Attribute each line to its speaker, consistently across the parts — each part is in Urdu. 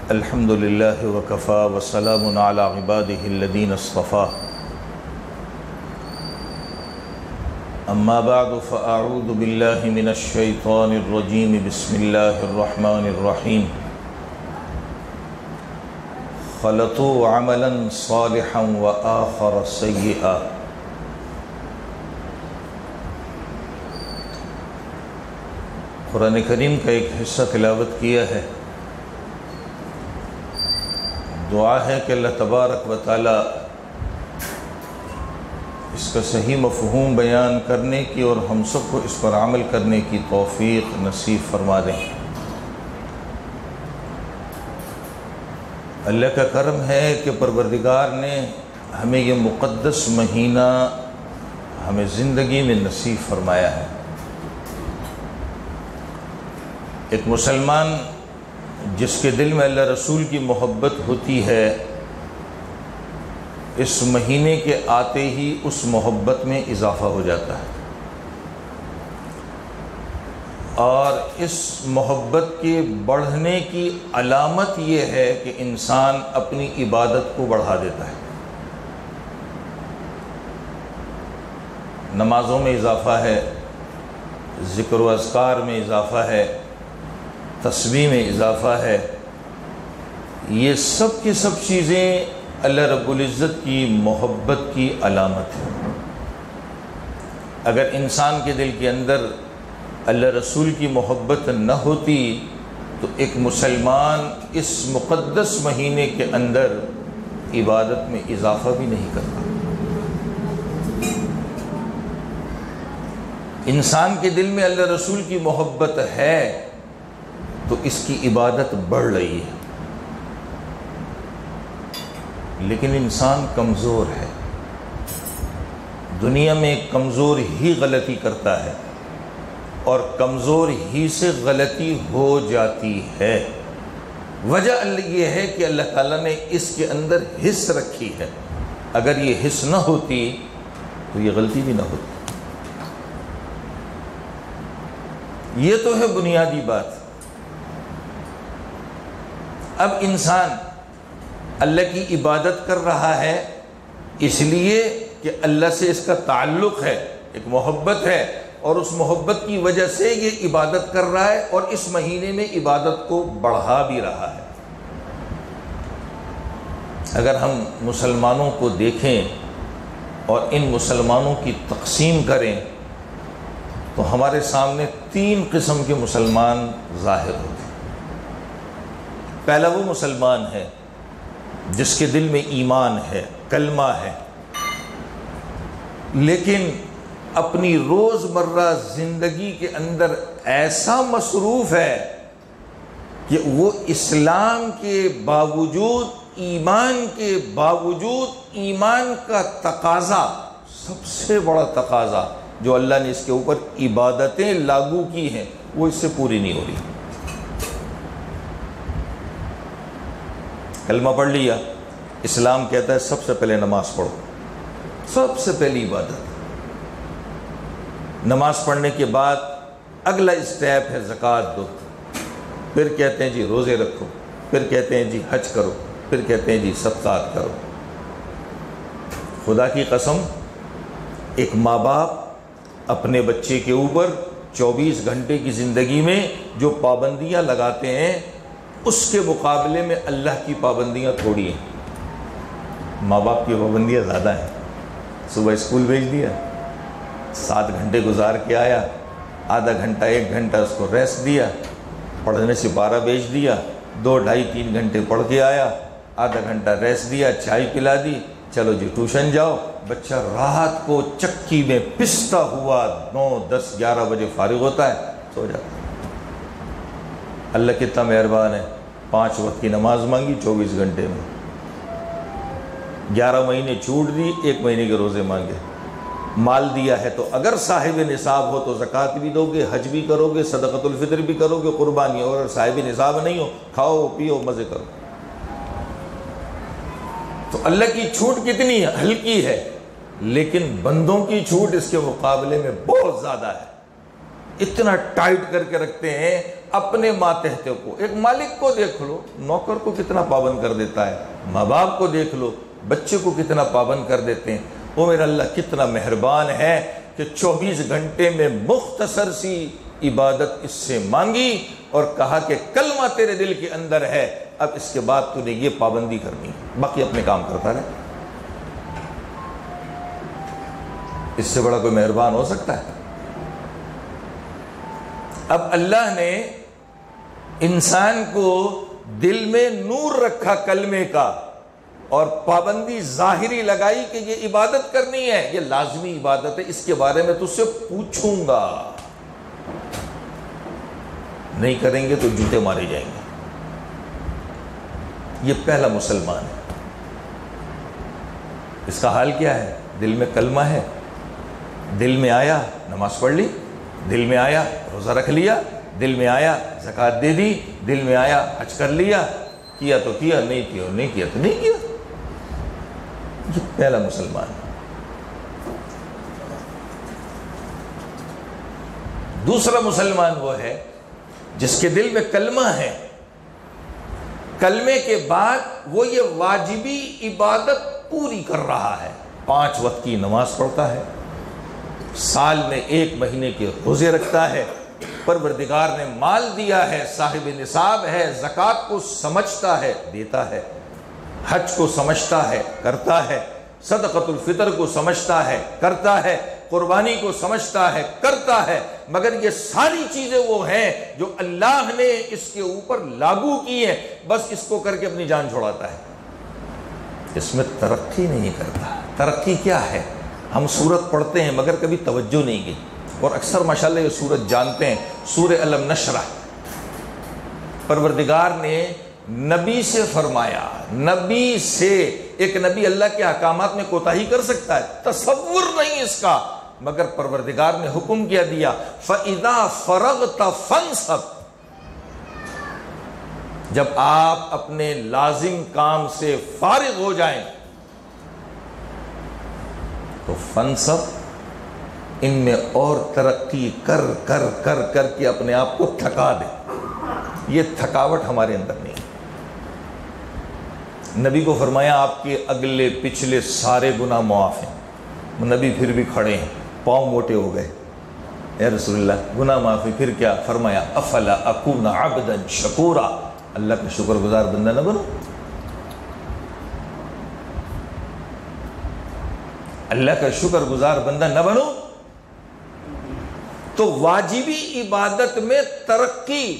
Speaker 1: الحمد لله وكفى وسلام على عباده الذين اصطفى أما بعد فأعوذ بالله من الشيطان الرجيم بسم الله الرحمن الرحيم خلطوا عملا صالحا وآخر سيئا قرآن کریم کا ایک حصہ تلاوت کیا ہے۔ دعا ہے کہ اللہ تبارک و تعالی اس کا صحیح مفہوم بیان کرنے کی اور ہم سب کو اس پر عمل کرنے کی توفیق نصیب فرما دیں۔ اللہ کا کرم ہے کہ پروردگار نے ہمیں یہ مقدس مہینہ ہمیں زندگی میں نصیب فرمایا ہے۔ ایک مسلمان جس کے دل میں اللہ رسول کی محبت ہوتی ہے، اس مہینے کے آتے ہی اس محبت میں اضافہ ہو جاتا ہے، اور اس محبت کے بڑھنے کی علامت یہ ہے کہ انسان اپنی عبادت کو بڑھا دیتا ہے۔ نمازوں میں اضافہ ہے، ذکر و اذکار میں اضافہ ہے، تسبیح میں اضافہ ہے۔ یہ سب کی سب چیزیں اللہ رب العزت کی محبت کی علامت ہے۔ اگر انسان کے دل کے اندر اللہ رسول کی محبت نہ ہوتی تو ایک مسلمان اس مقدس مہینے کے اندر عبادت میں اضافہ بھی نہیں کرتا۔ انسان کے دل میں اللہ رسول کی محبت ہے تو اس کی عبادت بڑھ رہی ہے، لیکن انسان کمزور ہے، دنیا میں کمزور ہی غلطی کرتا ہے اور کمزور ہی سے غلطی ہو جاتی ہے۔ وجہ یہ ہے کہ اللہ تعالیٰ نے اس کے اندر حس رکھی ہے، اگر یہ حس نہ ہوتی تو یہ غلطی بھی نہ ہوتی۔ یہ تو ہے بنیادی بات۔ اب انسان اللہ کی عبادت کر رہا ہے اس لیے کہ اللہ سے اس کا تعلق ہے، ایک محبت ہے، اور اس محبت کی وجہ سے یہ عبادت کر رہا ہے اور اس مہینے میں عبادت کو بڑھا بھی رہا ہے۔ اگر ہم مسلمانوں کو دیکھیں اور ان مسلمانوں کی تقسیم کریں تو ہمارے سامنے 3 قسم کے مسلمان ظاہر ہوتے ہیں۔ پہلا وہ مسلمان ہے جس کے دل میں ایمان ہے، کلمہ ہے، لیکن اپنی روزمرہ زندگی کے اندر ایسا مصروف ہے کہ وہ اسلام کے باوجود، ایمان کے باوجود، ایمان کا تقاضا، سب سے بڑا تقاضا جو اللہ نے اس کے اوپر عبادتیں لاگو کی ہیں، وہ اس سے پوری نہیں ہو رہی۔ کلمہ پڑھ لیا، اسلام کہتا ہے سب سے پہلے نماز پڑھو، سب سے پہلی عبادت۔ نماز پڑھنے کے بعد اگلا اسٹیپ ہے زکوٰۃ دو، پھر کہتے ہیں جی روزے رکھو، پھر کہتے ہیں جی حج کرو، پھر کہتے ہیں جی صدقات کرو۔ خدا کی قسم، ایک ماں باپ اپنے بچے کے اوپر 24 گھنٹے کی زندگی میں جو پابندیاں لگاتے ہیں اس کے مقابلے میں اللہ کی پابندیاں تھوڑی ہیں۔ ماں باپ کی پابندیاں زیادہ ہیں۔ صبح اسکول بھیج دیا، 7 گھنٹے گزار کے آیا، آدھا گھنٹہ 1 گھنٹہ اس کو ریسٹ دیا، پڑھنے سے 12 بھیج دیا، 2 ڈھائی 3 گھنٹے پڑھ کے آیا، آدھا گھنٹہ ریسٹ دیا، چائے پلا دی، چلو جی ٹیوشن جاؤ۔ بچہ رات کو چکی میں پستا ہوا 9 10 11 بجے فارغ ہوتا ہے، سو جاتا ہے۔ اللہ کتنا مہربان ہے، 5 وقت کی نماز مانگی 24 گھنٹے میں، 11 مہینے چھوٹ دی، 1 مہینے کے روزے مانگے۔ مال دیا ہے تو اگر صاحب نصاب ہو تو زکوٰۃ بھی دو گے، حج بھی کرو گے، صدقۃ الفطر بھی کرو گے، قربانی، اور اگر صاحب نصاب نہیں ہو، کھاؤ پیو مزے کرو۔ تو اللہ کی چھوٹ کتنی ہلکی ہے، لیکن بندوں کی چھوٹ اس کے مقابلے میں بہت زیادہ ہے۔ اتنا ٹائٹ کر کے رکھتے ہیں، اپنے ماتحت کو، ایک مالک کو دیکھ لو، نوکر کو کتنا پابند کر دیتا ہے، ماں باپ کو دیکھ لو، بچے کو کتنا پابند کر دیتے ہیں۔ وہ میرا اللہ کتنا مہربان ہے کہ 24 گھنٹے میں مختصر سی عبادت اس سے مانگی اور کہا کہ کلمہ تیرے دل کے اندر ہے، اب اس کے بعد تو نے یہ پابندی کرنی، باقی اپنے کام کرتا رہے۔ اس سے بڑا کوئی مہربان ہو سکتا ہے؟ اب اللہ نے انسان کو دل میں نور رکھا کلمے کا اور پابندی ظاہری لگائی کہ یہ عبادت کرنی ہے، یہ لازمی عبادت ہے، اس کے بارے میں تجھ سے پوچھوں گا، نہیں کریں گے تو جوتے مارے جائیں گے۔ یہ پہلا مسلمان ہے۔ اس کا حال کیا ہے؟ دل میں کلمہ ہے، دل میں آیا نماز پڑھ لی، دل میں آیا روزہ رکھ لیا، دل میں آیا زکوٰۃ دے دی، دل میں آیا حج کر لیا، کیا تو کیا، نہیں کیا نہیں کیا تو نہیں کیا۔ یہ پہلا مسلمان۔ دوسرا مسلمان وہ ہے جس کے دل میں کلمہ ہے، کلمے کے بعد وہ یہ واجبی عبادت پوری کر رہا ہے، 5 وقت کی نماز پڑھتا ہے، سال میں 1 مہینے کے روزے رکھتا ہے، پروردگار نے مال دیا ہے، صاحب نصاب ہے، زکوٰۃ کو سمجھتا ہے دیتا ہے، حج کو سمجھتا ہے کرتا ہے، صدقۃ الفطر کو سمجھتا ہے کرتا ہے، قربانی کو سمجھتا ہے کرتا ہے، مگر یہ ساری چیزیں وہ ہیں جو اللہ نے اس کے اوپر لاگو کی ہیں، بس اس کو کر کے اپنی جان چھوڑاتا ہے، اس میں ترقی نہیں کرتا۔ ترقی کیا ہے؟ ہم سورت پڑھتے ہیں مگر کبھی توجہ نہیں کی، اور اکثر ماشاءاللہ یہ سورت جانتے ہیں، سورہ علم نشرح، پروردگار نے نبی سے فرمایا، نبی سے، ایک نبی اللہ کے احکامات میں کوتاہی کر سکتا ہے؟ تصور نہیں اس کا، مگر پروردگار نے حکم کیا دیا فَإِذَا فَرَغْتَ فَانْصَبْ، جب آپ اپنے لازم کام سے فارغ ہو جائیں تو فنصب، ان میں اور ترقی کر کر کر کر کے اپنے آپ کو تھکا دے۔ یہ تھکاوٹ ہمارے اندر نہیں۔ نبی کو فرمایا آپ کے اگلے پچھلے سارے گناہ معاف ہیں، نبی پھر بھی کھڑے ہیں، پاؤں موٹے ہو گئے، یا رسول اللہ گناہ معافی پھر کیا؟ فرمایا افلا اکون عبدا شکورا، اللہ کا شکر گزار بندہ نہ بنو؟ اللہ کا شکر گزار بندہ نہ بنو؟ تو واجبی عبادت میں ترقی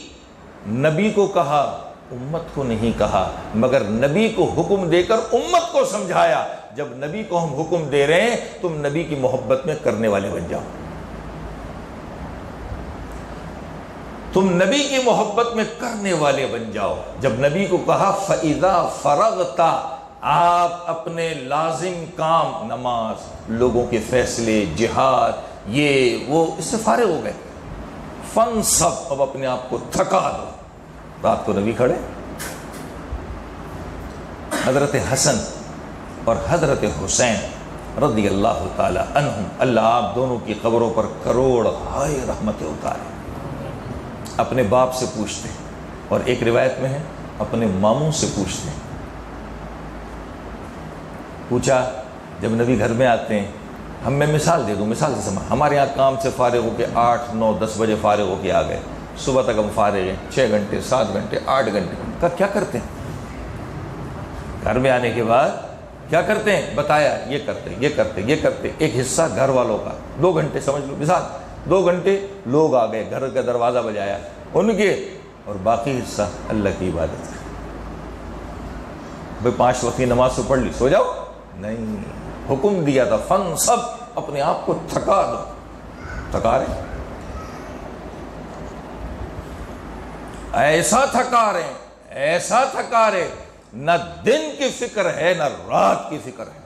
Speaker 1: نبی کو کہا، امت کو نہیں کہا، مگر نبی کو حکم دے کر امت کو سمجھایا، جب نبی کو ہم حکم دے رہے ہیں تم نبی کی محبت میں کرنے والے بن جاؤ، تم نبی کی محبت میں کرنے والے بن جاؤ۔ جب نبی کو کہا فَإِذَا فَرَغْتَ، آپ اپنے لازم کام، نماز، لوگوں کے فیصلے، جہاد، یہ وہ، اس سے فارغ ہو گئے، فَانْصَبْ، اب اپنے آپ کو تھکا دو۔ رات کو نبی کھڑے، حضرت حسن اور حضرت حسین رضی اللہ تعالی عنہم، اللہ آپ دونوں کی قبروں پر کروڑ ہائے رحمتیں اتارے، اپنے باپ سے پوچھتے ہیں، اور ایک روایت میں ہے اپنے ماموں سے پوچھتے ہیں۔ پوچھا، جب نبی گھر میں آتے ہیں، ہم میں مثال دے دوں، مثال سے سمجھ، ہمارے یہاں کام سے فارغ ہو کے 8، 9، 10 بجے فارغ ہو کے آ گئے، صبح تک ہم فارغ ہیں، 6 گھنٹے، 7 گھنٹے، 8 گھنٹے کا کیا کرتے ہیں؟ گھر میں آنے کے بعد کیا کرتے ہیں؟ بتایا، یہ کرتے یہ کرتے یہ کرتے، ایک حصہ گھر والوں کا 2 گھنٹے سمجھ لو، مثال 2 گھنٹے لوگ آ گئے، گھر کا دروازہ بجایا ان کے، اور باقی حصہ اللہ کی عبادت کا۔ بھئی 5 وقت کی نماز تو پڑھ لی، سو جاؤ؟ نہیں، حکم دیا تھا فَانْصَبْ، اپنے آپ کو تھکا دو، تھکا رہے، ایسا تھکا رہے، ایسا تھکا رہے، نہ دن کی فکر ہے نہ رات کی فکر ہے۔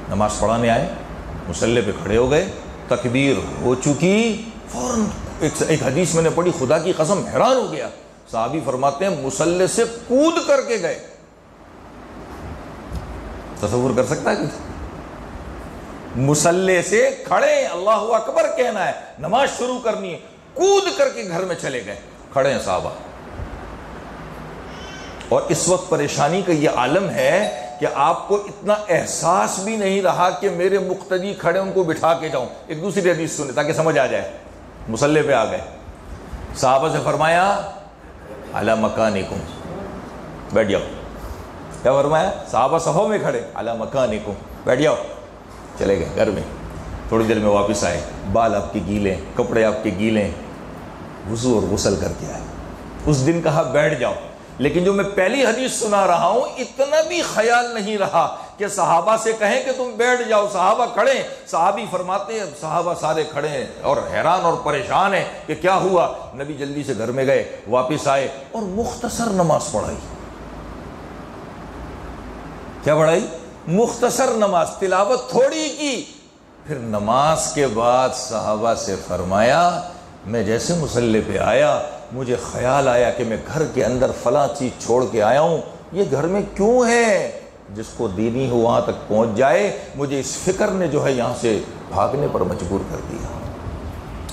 Speaker 1: نماز پڑھانے آئے، مصلی پہ کھڑے ہو گئے، تکبیر ہو چکی، فوراً ایک حدیث میں نے پڑھی، خدا کی قسم حیران ہو گیا، صحابی فرماتے ہیں مصلی سے کود کر کے گئے۔ تصور کر سکتا ہے کچھ؟ مصلی سے کھڑے ہیں، اللہ اکبر کہنا ہے، نماز شروع کرنی ہے، کود کر کے گھر میں چلے گئے، کھڑے ہیں صحابہ. اور اس وقت پریشانی کا یہ عالم ہے کہ آپ کو اتنا احساس بھی نہیں رہا کہ میرے مقتدی کھڑے ان کو بٹھا کے جاؤں. ایک دوسری حدیث سنیں تاکہ سمجھ آ جائے. مصلی پہ آ گئے، صحابہ سے فرمایا علی مکانکم، بیٹھ جاؤ. کیا فرمایا؟ صحابہ صفوں میں کھڑے، علی مکانکم، بیٹھ جاؤ. چلے گئے گھر میں. تھوڑی دیر میں واپس آئے، بال آپ کے گیلے، کپڑے آپ کے گیلے، وضو اور غسل کر کے آئے. اس دن کہا بیٹھ جاؤ. لیکن جو میں پہلی حدیث سنا رہا ہوں، اتنا بھی خیال نہیں رہا کہ صحابہ سے کہیں کہ تم بیٹھ جاؤ. صحابہ کھڑے، صحابی فرماتے ہیں صحابہ سارے کھڑے ہیں اور حیران اور پریشان ہیں کہ کیا ہوا. نبی جلدی سے گھر میں گئے، واپس آئے اور مختصر نماز پڑھائی. کیا پڑھائی؟ مختصر نماز، تلاوت تھوڑی کی. پھر نماز کے بعد صحابہ سے فرمایا میں جیسے مصلی پہ آیا مجھے خیال آیا کہ میں گھر کے اندر فلاں چیز چھوڑ کے آیا ہوں، یہ گھر میں کیوں ہے؟ جس کو دینی ہو وہاں تک پہنچ جائے. مجھے اس فکر نے جو ہے یہاں سے بھاگنے پر مجبور کر دیا.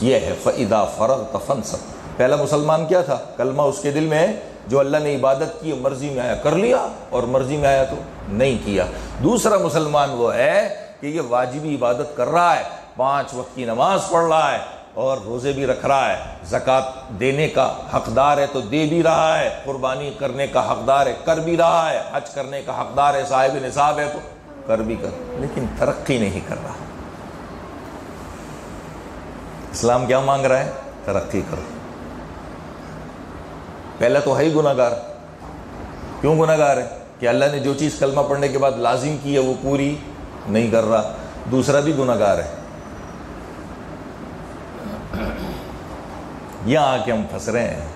Speaker 1: یہ ہے فَإِذَا فَرَغْتَ فَانْصَبْ. پہلا مسلمان کیا تھا؟ کلمہ اس کے دل میں ہے، جو اللہ نے عبادت کی مرضی میں آیا کر لیا اور مرضی میں آیا تو نہیں کیا. دوسرا مسلمان وہ ہے کہ یہ واجبی عبادت کر رہا ہے، 5 وقت کی نماز پڑھ رہا ہے اور روزے بھی رکھ رہا ہے، زکوٰۃ دینے کا حقدار ہے تو دے بھی رہا ہے، قربانی کرنے کا حقدار ہے کر بھی رہا ہے، حج کرنے کا حقدار ہے، صاحب نصاب ہے تو کر بھی کر، لیکن ترقی نہیں کر رہا. اسلام کیا مانگ رہا ہے؟ ترقی کرو. پہلا تو ہے ہی گناہ گار. کیوں گناہ گار ہے؟ کہ اللہ نے جو چیز کلمہ پڑھنے کے بعد لازم کی ہے وہ پوری نہیں کر رہا. دوسرا بھی گناہ گار ہے. یہاں آ کے ہم پھنس رہے ہیں.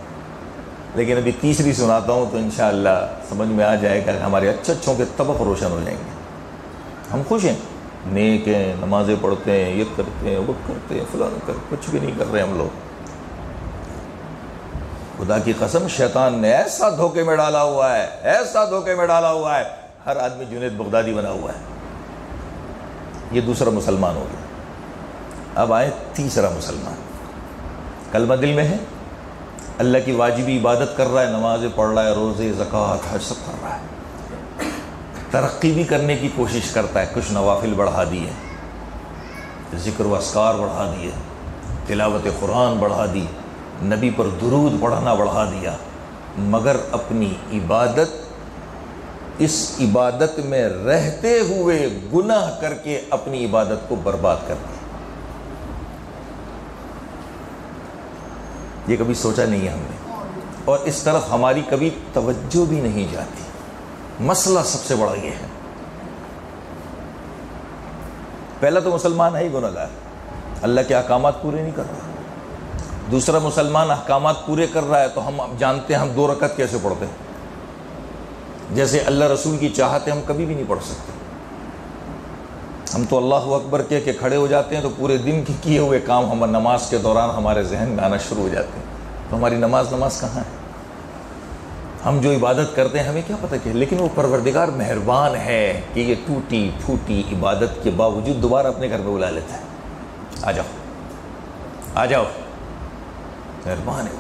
Speaker 1: لیکن ابھی تیسری سناتا ہوں تو انشاءاللہ سمجھ میں آ جائے گا. ہمارے اچھوں کے طبق روشن ہو جائیں گے. ہم خوش ہیں، نیک ہیں، نمازیں پڑھتے ہیں، یہ کرتے ہیں، وہ کرتے ہیں، فلاں کچھ بھی نہیں کر رہے ہم لوگ. خدا کی قسم شیطان نے ایسا دھوکے میں ڈالا ہوا ہے، ایسا دھوکے میں ڈالا ہوا ہے، ہر آدمی جنید بغدادی بنا ہوا ہے. یہ دوسرا مسلمان ہو گیا. اب آئے تیسرا مسلمان. کلمہ دل میں ہے، اللہ کی واجبی عبادت کر رہا ہے، نمازیں پڑھ رہا ہے، روزے، زکوٰۃ، حج سب کر رہا ہے. ترقی بھی کرنے کی کوشش کرتا ہے. کچھ نوافل بڑھا دیے، ذکر و اذکار بڑھا دیے، تلاوت قرآن بڑھا دی، نبی پر درود پڑھنا بڑھا دیا، مگر اپنی عبادت، اس عبادت میں رہتے ہوئے گناہ کر کے اپنی عبادت کو برباد کر دیا. یہ کبھی سوچا نہیں ہے ہم نے، اور اس طرف ہماری کبھی توجہ بھی نہیں جاتی. مسئلہ سب سے بڑا یہ ہے. پہلا تو مسلمان ہے ہی گناہ گار، اللہ کے احکامات پورے نہیں کر رہا. دوسرا مسلمان احکامات پورے کر رہا ہے تو ہم جانتے ہیں ہم 2 رکعت کیسے پڑھتے ہیں. جیسے اللہ رسول کی چاہت ہے ہم کبھی بھی نہیں پڑھ سکتے. ہم تو اللہ اکبر کہہ کے کھڑے ہو جاتے ہیں تو پورے دن کے کیے ہوئے کام ہم نماز کے دوران ہمارے ذہن میں آنا شروع ہو جاتے ہیں. تو ہماری نماز کہاں ہے؟ ہم جو عبادت کرتے ہیں ہمیں کیا پتہ کہ، لیکن وہ پروردگار مہربان ہے کہ یہ ٹوٹی پھوٹی عبادت کے باوجود دوبارہ اپنے گھر میں بلا لیتا ہے. آ جاؤ آ جاؤ، مہربان ہے.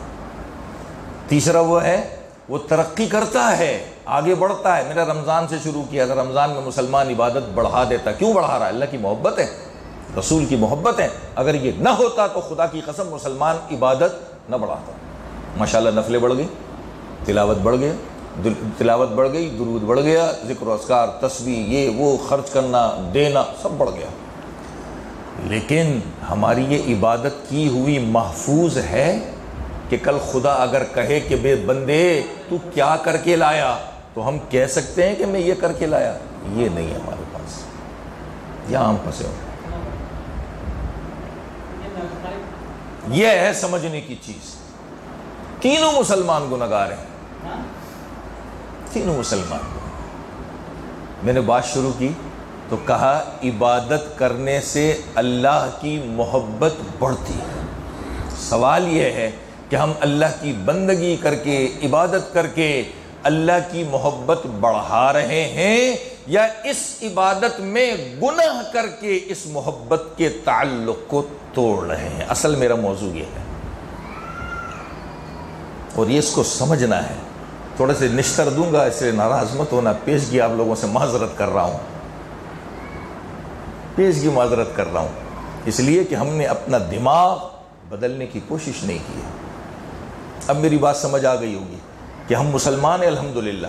Speaker 1: تیسرا وہ ہے وہ ترقی کرتا ہے، آگے بڑھتا ہے. میرا رمضان سے شروع کیا تھا، رمضان میں مسلمان عبادت بڑھا دیتا. کیوں بڑھا رہا ہے؟ اللہ کی محبت ہے، رسول کی محبت ہے. اگر یہ نہ ہوتا تو خدا کی قسم مسلمان عبادت نہ بڑھاتا. ماشاءاللہ نفلیں بڑھ گئی، تلاوت بڑھ گیا، تلاوت بڑھ گئی، درود بڑھ گیا، ذکر و اذکار، تسبیح، یہ وہ، خرچ کرنا، دینا، سب بڑھ گیا. لیکن ہماری یہ عبادت کی ہوئی محفوظ ہے کہ کل خدا اگر کہے کہ بے بندے تو کیا کر کے لایا، تو ہم کہہ سکتے ہیں کہ میں یہ کر کے لایا. یہ نہیں ہے ہمارے پاس. یہاں ہم پھنسے ہوں. یہ ہے سمجھنے کی چیز. تینوں مسلمان گناہ گار ہیں، تینوں مسلمان. میں نے بات شروع کی تو کہا عبادت کرنے سے اللہ کی محبت بڑھتی ہے. سوال یہ ہے کہ ہم اللہ کی بندگی کر کے، عبادت کر کے اللہ کی محبت بڑھا رہے ہیں یا اس عبادت میں گناہ کر کے اس محبت کے تعلق کو توڑ رہے ہیں؟ اصل میرا موضوع یہ ہے، اور یہ اس کو سمجھنا ہے۔ تھوڑے سے نشتر دوں گا، اس لیے ناراض مت ہونا، پیشگی آپ لوگوں سے معذرت کر رہا ہوں، پیشگی معذرت کر رہا ہوں، اس لیے کہ ہم نے اپنا دماغ بدلنے کی کوشش نہیں کی ہے۔ اب میری بات سمجھ آ گئی ہوگی کہ ہم مسلمان ہیں، الحمدللہ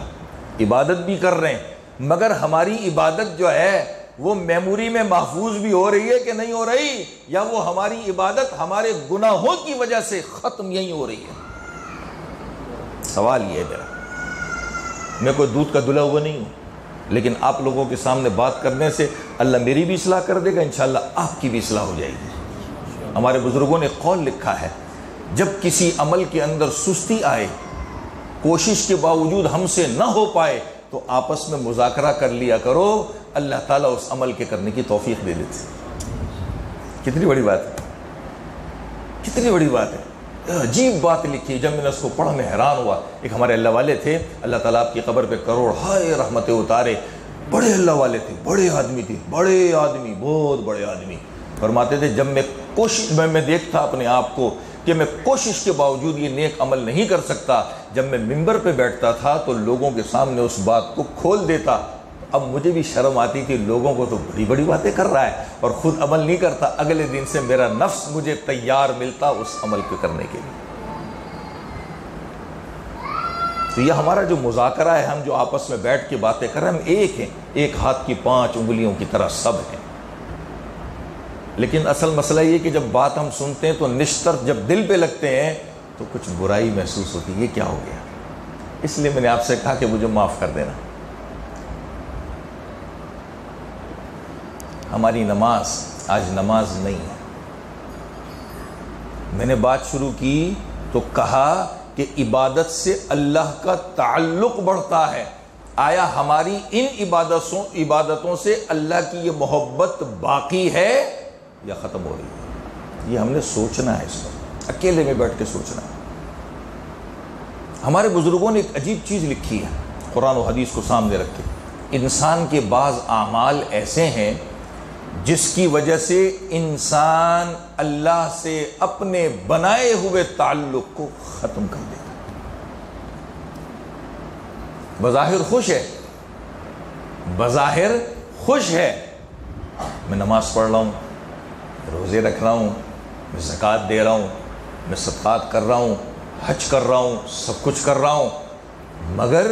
Speaker 1: عبادت بھی کر رہے ہیں، مگر ہماری عبادت جو ہے وہ میموری میں محفوظ بھی ہو رہی ہے کہ نہیں ہو رہی، یا وہ ہماری عبادت ہمارے گناہوں کی وجہ سے ختم یہی ہو رہی ہے؟ سوال یہ ہے میرا۔ میں کوئی دودھ کا دھلا ہوا نہیں ہوں، لیکن آپ لوگوں کے سامنے بات کرنے سے اللہ میری بھی اصلاح کر دے گا، انشاءاللہ آپ کی بھی اصلاح ہو جائے گی۔ ہمارے بزرگوں نے قول لکھا ہے، جب کسی عمل کے اندر سستی آئے، کوشش کے باوجود ہم سے نہ ہو پائے، تو آپس میں مذاکرہ کر لیا کرو، اللہ تعالیٰ اس عمل کے کرنے کی توفیق دے دیتے۔ کتنی بڑی بات ہے، کتنی بڑی بات ہے، عجیب بات لکھی ہے۔ جب میں نے اس کو پڑھا میں حیران ہوا۔ ایک ہمارے اللہ والے تھے، اللہ تعالیٰ آپ کی قبر پہ کروڑ ہائے رحمتیں اتارے، بڑے اللہ والے تھے، بڑے آدمی تھے، بڑے آدمی، بہت بڑے آدمی۔ فرماتے تھے جب میں دیکھتا اپنے آپ کو کہ میں کوشش کے باوجود یہ نیک عمل نہیں کر سکتا، جب میں منبر پہ بیٹھتا تھا تو لوگوں کے سامنے اس بات کو کھول دیتا۔ اب مجھے بھی شرم آتی تھی، لوگوں کو تو بڑی بڑی باتیں کر رہا ہے اور خود عمل نہیں کرتا۔ اگلے دن سے میرا نفس مجھے تیار ملتا اس عمل کو کرنے کے لیے۔ تو یہ ہمارا جو مذاکرہ ہے، ہم جو آپس میں بیٹھ کے باتیں کر رہے ہیں، ہم ایک ہیں، ایک ہاتھ کی 5 انگلیوں کی طرح سب ہیں۔ لیکن اصل مسئلہ یہ کہ جب بات ہم سنتے ہیں تو نشتر جب دل پہ لگتے ہیں تو کچھ برائی محسوس ہوتی ہے، یہ کیا ہو گیا؟ اس لیے میں نے آپ سے کہا کہ مجھے معاف کر دینا۔ ہماری نماز آج نماز نہیں ہے۔ میں نے بات شروع کی تو کہا کہ عبادت سے اللہ کا تعلق بڑھتا ہے۔ آیا ہماری ان عبادتوں سے اللہ کی یہ محبت باقی ہے یا ختم ہو رہی ہے؟ یہ ہم نے سوچنا ہے، اس پر اکیلے میں بیٹھ کے سوچنا ہے۔ ہمارے بزرگوں نے ایک عجیب چیز لکھی ہے، قرآن و حدیث کو سامنے رکھ کے۔ انسان کے بعض اعمال ایسے ہیں جس کی وجہ سے انسان اللہ سے اپنے بنائے ہوئے تعلق کو ختم کر دیتا ہے۔ بظاہر خوش ہے، بظاہر خوش ہے، میں نماز پڑھ رہا ہوں، روزے رکھ رہا ہوں، میں زکوٰۃ دے رہا ہوں، میں صدقات کر رہا ہوں، حج کر رہا ہوں، سب کچھ کر رہا ہوں، مگر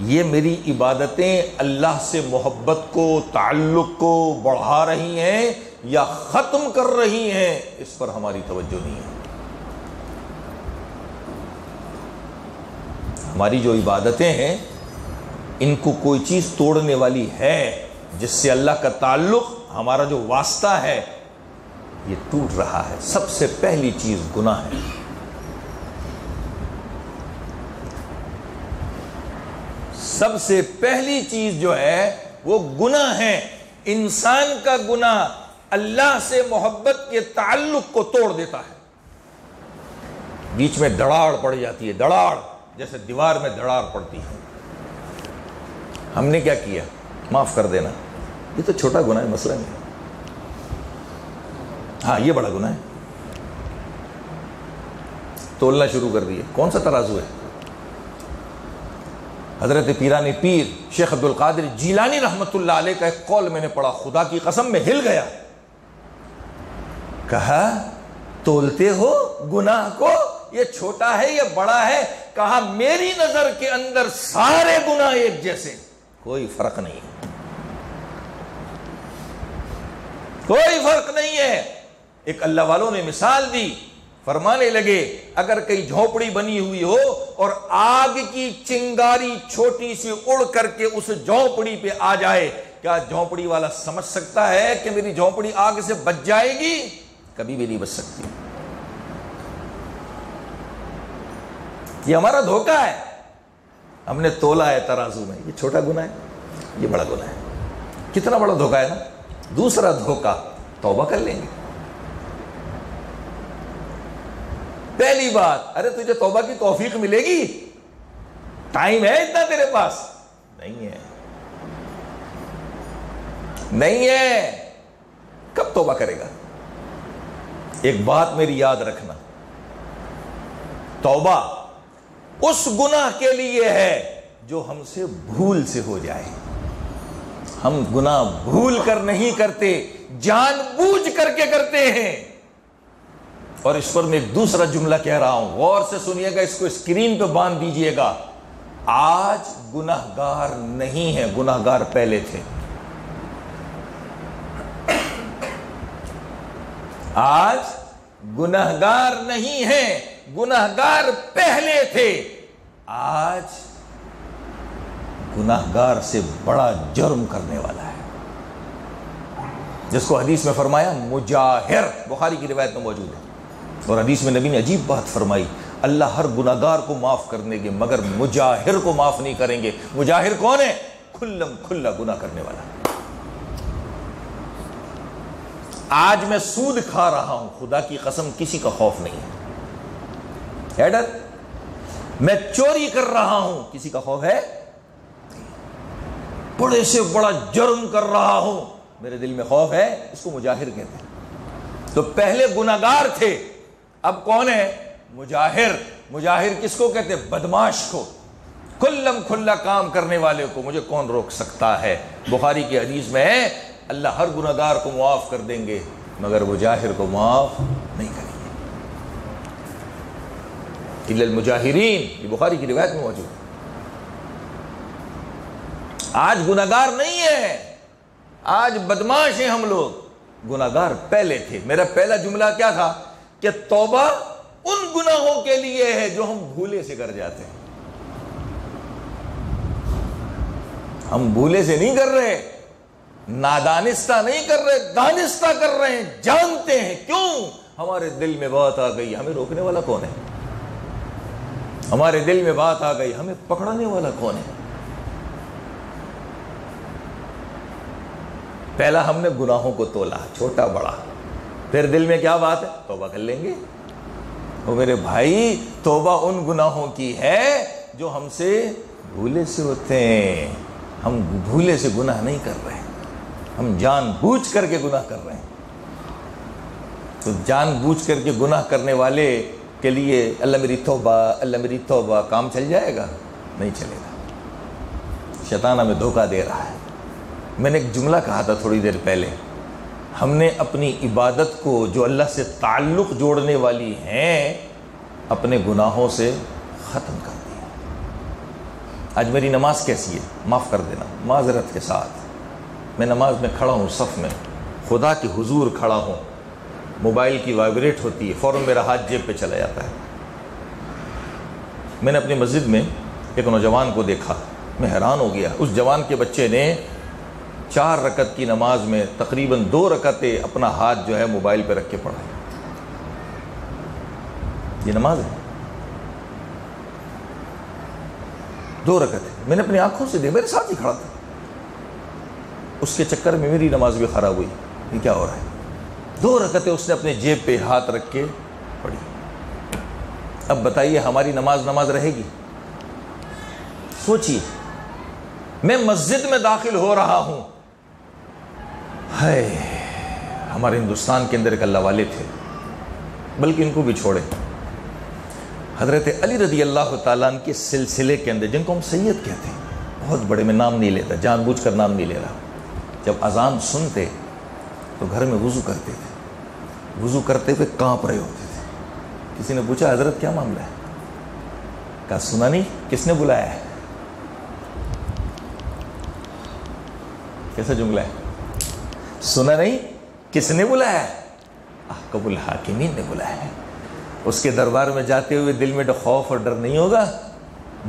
Speaker 1: یہ میری عبادتیں اللہ سے محبت کو، تعلق کو بڑھا رہی ہیں یا ختم کر رہی ہیں، اس پر ہماری توجہ نہیں ہے۔ ہماری جو عبادتیں ہیں ان کو کوئی چیز توڑنے والی ہے جس سے اللہ کا تعلق، ہمارا جو واسطہ ہے، یہ ٹوٹ رہا ہے۔ سب سے پہلی چیز گناہ ہے۔ سب سے پہلی چیز جو ہے وہ گناہ ہے۔ انسان کا گناہ اللہ سے محبت کے تعلق کو توڑ دیتا ہے۔ بیچ میں دڑاڑ پڑ جاتی ہے، دڑاڑ، جیسے دیوار میں دڑاڑ پڑتی ہے۔ ہم نے کیا کیا؟ معاف کر دینا، یہ تو چھوٹا گناہ ہے، مسئلہ نہیں۔ ہاں یہ بڑا گناہ ہے۔ تولنا شروع کر دیا، کون سا ترازو ہے؟ حضرت پیرانی پیر شیخ عبد القادر جیلانی رحمۃ اللہ علیہ کا ایک قول میں نے پڑھا، خدا کی قسم میں ہل گیا۔ کہا تولتے ہو گناہ کو، یہ چھوٹا ہے یہ بڑا ہے؟ کہا میری نظر کے اندر سارے گناہ ایک جیسے، کوئی فرق نہیں ہے، کوئی فرق نہیں ہے۔ ایک اللہ والوں نے مثال دی، فرمانے لگے اگر کہیں جھونپڑی بنی ہوئی ہو اور آگ کی چنگاری چھوٹی سی اڑ کر کے اس جھونپڑی پہ آ جائے، کیا جھونپڑی والا سمجھ سکتا ہے کہ میری جھونپڑی آگ سے بچ جائے گی؟ کبھی بھی نہیں بچ سکتی۔ یہ ہمارا دھوکہ ہے، ہم نے تولا ہے ترازو میں، یہ چھوٹا گناہ ہے، یہ بڑا گناہ ہے۔ کتنا بڑا دھوکہ ہے نا۔ دوسرا دھوکہ، توبہ کر لیں گے۔ پہلی بات، ارے تجھے توبہ کی توفیق ملے گی؟ ٹائم ہے اتنا تیرے پاس؟ نہیں ہے۔ نہیں ہے، کب توبہ کرے گا؟ ایک بات میری یاد رکھنا، توبہ اس گناہ کے لیے ہے جو ہم سے بھول سے ہو جائے. ہم گناہ بھول کر نہیں کرتے، جان بوجھ کر کے کرتے ہیں. اور اس پر میں ایک دوسرا جملہ کہہ رہا ہوں، غور سے سنیے گا، اس کو اسکرین پہ باندھ دیجئے گا. آج گناہگار نہیں ہے، گناہگار پہلے تھے. آج گناہگار نہیں ہیں، گناہگار پہلے تھے. آج گناہگار سے بڑا جرم کرنے والا ہے، جس کو حدیث میں فرمایا مجاہر، بخاری کی روایت میں موجود ہے. اور حدیث میں نبی نے عجیب بات فرمائی، اللہ ہر گناہگار کو معاف کر دیں گے مگر مجاہر کو معاف نہیں کریں گے. مجاہر کون ہے؟ کھلم کھلا گناہ کرنے والا. آج میں سود کھا رہا ہوں، خدا کی قسم کسی کا خوف نہیں ہے ڈر. میں چوری کر رہا ہوں، کسی کا خوف ہے؟ بڑے سے بڑا جرم کر رہا ہوں، میرے دل میں خوف ہے. اس کو مجاہر کہتے ہیں. تو پہلے گناہگار تھے، اب کون ہے؟ مجاہر. مجاہر کس کو کہتے ہیں؟ بدماش کو، کلم کھلا کام کرنے والے کو. مجھے کون روک سکتا ہے؟ بخاری کی حدیث میں ہے اللہ ہر گناہگار کو معاف کر دیں گے مگر مجاہر کو معاف نہیں کریں گے. الا المجاہرین، یہ بخاری کی روایت میں موجود ہے. آج گناہگار نہیں ہے، آج بدماش ہیں ہم لوگ. گناہگار پہلے تھے. میرا پہلا جملہ کیا تھا؟ کہ توبہ ان گناہوں کے لیے ہے جو ہم بھولے سے کر جاتے ہیں. ہم بھولے سے نہیں کر رہے، نادانستہ نہیں کر رہے، دانستہ کر رہے ہیں. جانتے ہیں. کیوں؟ ہمارے دل میں بات آ گئی. ہمیں روکنے والا کون ہے؟ ہمارے دل میں بات آ گئی، ہمیں پکڑانے والا کون ہے؟ پہلا ہم نے گناہوں کو تولا، چھوٹا بڑا. پھر دل میں کیا بات ہے؟ توبہ کر لیں گے. وہ میرے بھائی، توبہ ان گناہوں کی ہے جو ہم سے بھولے سے ہوتے ہیں. ہم بھولے سے گناہ نہیں کر رہے، ہم جان بوجھ کر کے گناہ کر رہے ہیں. تو جان بوجھ کر کے گناہ کرنے والے کے لیے اللہ میری توبہ، اللہ میری توبہ، کام چل جائے گا؟ نہیں چلے گا. شیطان ہمیں دھوکہ دے رہا ہے. میں نے ایک جملہ کہا تھا تھوڑی دیر پہلے، ہم نے اپنی عبادت کو جو اللہ سے تعلق جوڑنے والی ہیں اپنے گناہوں سے ختم کر دیا. آج میری نماز کیسی ہے؟ معاف کر دینا معذرت کے ساتھ. میں نماز میں کھڑا ہوں، صف میں خدا کے حضور کھڑا ہوں، موبائل کی وائبریٹ ہوتی ہے، فوراً میرا ہاتھ جیب پہ چلا جاتا ہے. میں نے اپنی مسجد میں ایک نوجوان کو دیکھا، میں حیران ہو گیا. اس جوان کے بچے نے 4 رکعت کی نماز میں تقریباً 2 رکعتیں اپنا ہاتھ جو ہے موبائل پہ رکھ کے پڑھا. یہ نماز ہے؟ 2 رکعتیں میں نے اپنی آنکھوں سے دیکھا، میرے ساتھ ہی کھڑا تھا. اس کے چکر میں میری نماز بھی خراب ہوئی. یہ کیا ہو رہا ہے؟ 2 رکعتیں اس نے اپنے جیب پہ ہاتھ رکھ کے پڑھی. اب بتائیے ہماری نماز رہے گی؟ سوچیے. میں مسجد میں داخل ہو رہا ہوں، ہمارے ہندوستان کے اندر ایک اللہ والے تھے، بلکہ ان کو بھی چھوڑے. حضرت علی رضی اللہ تعالیٰ عنہ کے سلسلے کے اندر، جن کو ہم سید کہتے ہیں، بہت بڑے، میں نام نہیں لیتا، جان بوجھ کر نام نہیں لے رہا. جب اذان سنتے تو گھر میں وضو کرتے تھے، وضو کرتے ہوئے کانپ رہے ہوتے تھے. کسی نے پوچھا حضرت کیا معاملہ ہے؟ کہا سنا نہیں، کس نے بلایا ہے؟ کیسا جملہ ہے؟ سنا نہیں، کس نے بلایا ہے؟ احکم الحاکمین نے بلایا ہے. اس کے دربار میں جاتے ہوئے دل میں خوف اور ڈر نہیں ہوگا؟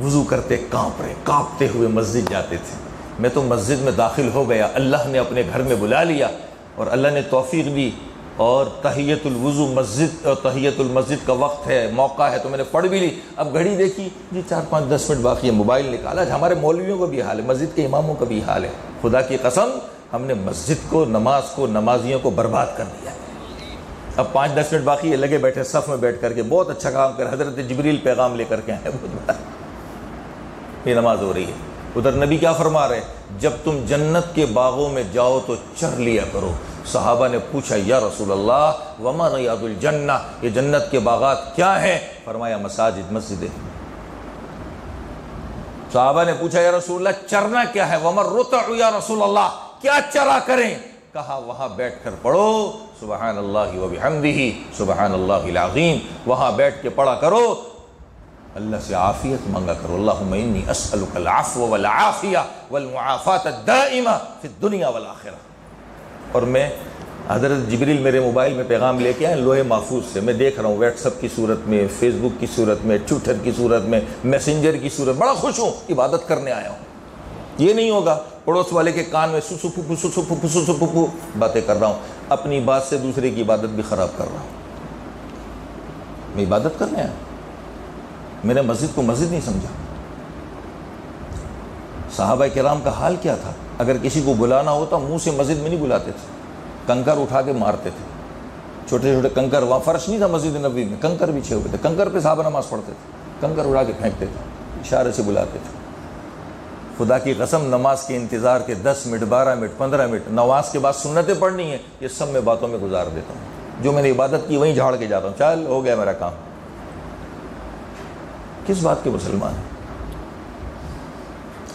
Speaker 1: وضو کرتے کانپ رہے، کانپتے ہوئے مسجد جاتے تھے. میں تو مسجد میں داخل ہو گیا، اللہ نے اپنے گھر میں بلا لیا اور اللہ نے توفیق دی. اور تحیت الوضو مسجد، اور تحیت المسجد کا وقت ہے، موقع ہے، تو میں نے پڑھ بھی لی. اب گھڑی دیکھی جی 4-5-10 منٹ باقی ہے، موبائل نکالا. ہمارے مولویوں کا بھی حال ہے، مسجد کے اماموں کا بھی حال ہے. خدا کی قسم ہم نے مسجد کو، نماز کو، نمازیوں کو برباد کر دیا. اب 5-10 منٹ باقی ہے، لگے بیٹھے صف میں بیٹھ کر کے، بہت اچھا کام کر، حضرت جبریل پیغام لے کر کے آئے، بہت بڑا. یہ نماز ہو رہی ہے. ادھر نبی کیا فرما رہے؟ جب تم جنت کے باغوں میں جاؤ تو چر لیا کرو۔ صحابہ نے پوچھا یا رسول اللہ وما ریاض الجنہ، یہ جنت کے باغات کیا ہیں؟ فرمایا مساجد، مسجدیں۔ صحابہ نے پوچھا یا رسول اللہ چرنا کیا ہے؟ وما الرتع یا رسول اللہ، کیا چرا کریں؟ کہا وہاں بیٹھ کر پڑھو سبحان اللہ وبحمدہ سبحان اللہ العظیم، وہاں بیٹھ کے پڑھا کرو، اللہ سے عافیت مانگا کرو۔ اللہم انی اسألک العفو والعافیہ والمعافاة الدائمہ فی الدنیا والآخرہ۔ اور میں حضرت جبریل میرے موبائل میں پیغام لے کے آئے لوح محفوظ سے، میں دیکھ رہا ہوں واٹس ایپ کی صورت میں، فیس بک کی صورت میں، ٹویٹر کی صورت میں، میسنجر کی صورت، بڑا خوش ہوں، عبادت کرنے آیا ہوں۔ یہ نہیں ہوگا پڑوس والے کے کان میں سسو پھپھو سسو پھپھو سسو پھپھو باتیں کر رہا ہوں، اپنی بات سے دوسرے کی عبادت بھی خراب کر رہا ہوں۔ میں عبادت کرنے آیا، میں نے مسجد کو مسجد نہیں سمجھا۔ صحابہ کرام کا حال کیا تھا؟ اگر کسی کو بلانا ہوتا منہ سے مسجد میں نہیں بلاتے تھے، کنکر اٹھا کے مارتے تھے، چھوٹے چھوٹے کنکر، وہاں فرش نہیں تھا مسجد نبوی میں، کنکر بچھے ہوئے تھے، کنکر پہ صحابہ نماز پڑھتے تھے، کنکر اڑا کے پھینکتے تھے، اشارے سے بلاتے تھے۔ خدا کی قسم نماز کے انتظار کے 10 منٹ 12 منٹ 15 منٹ، نماز کے بعد سنتیں پڑھنی ہیں، یہ سب میں باتوں میں گزار دیتا ہوں، جو میں نے عبادت کی وہیں جھاڑ کے جاتا ہوں، چل ہو گیا میرا کام۔ کس بات کے مسلمان ہیں؟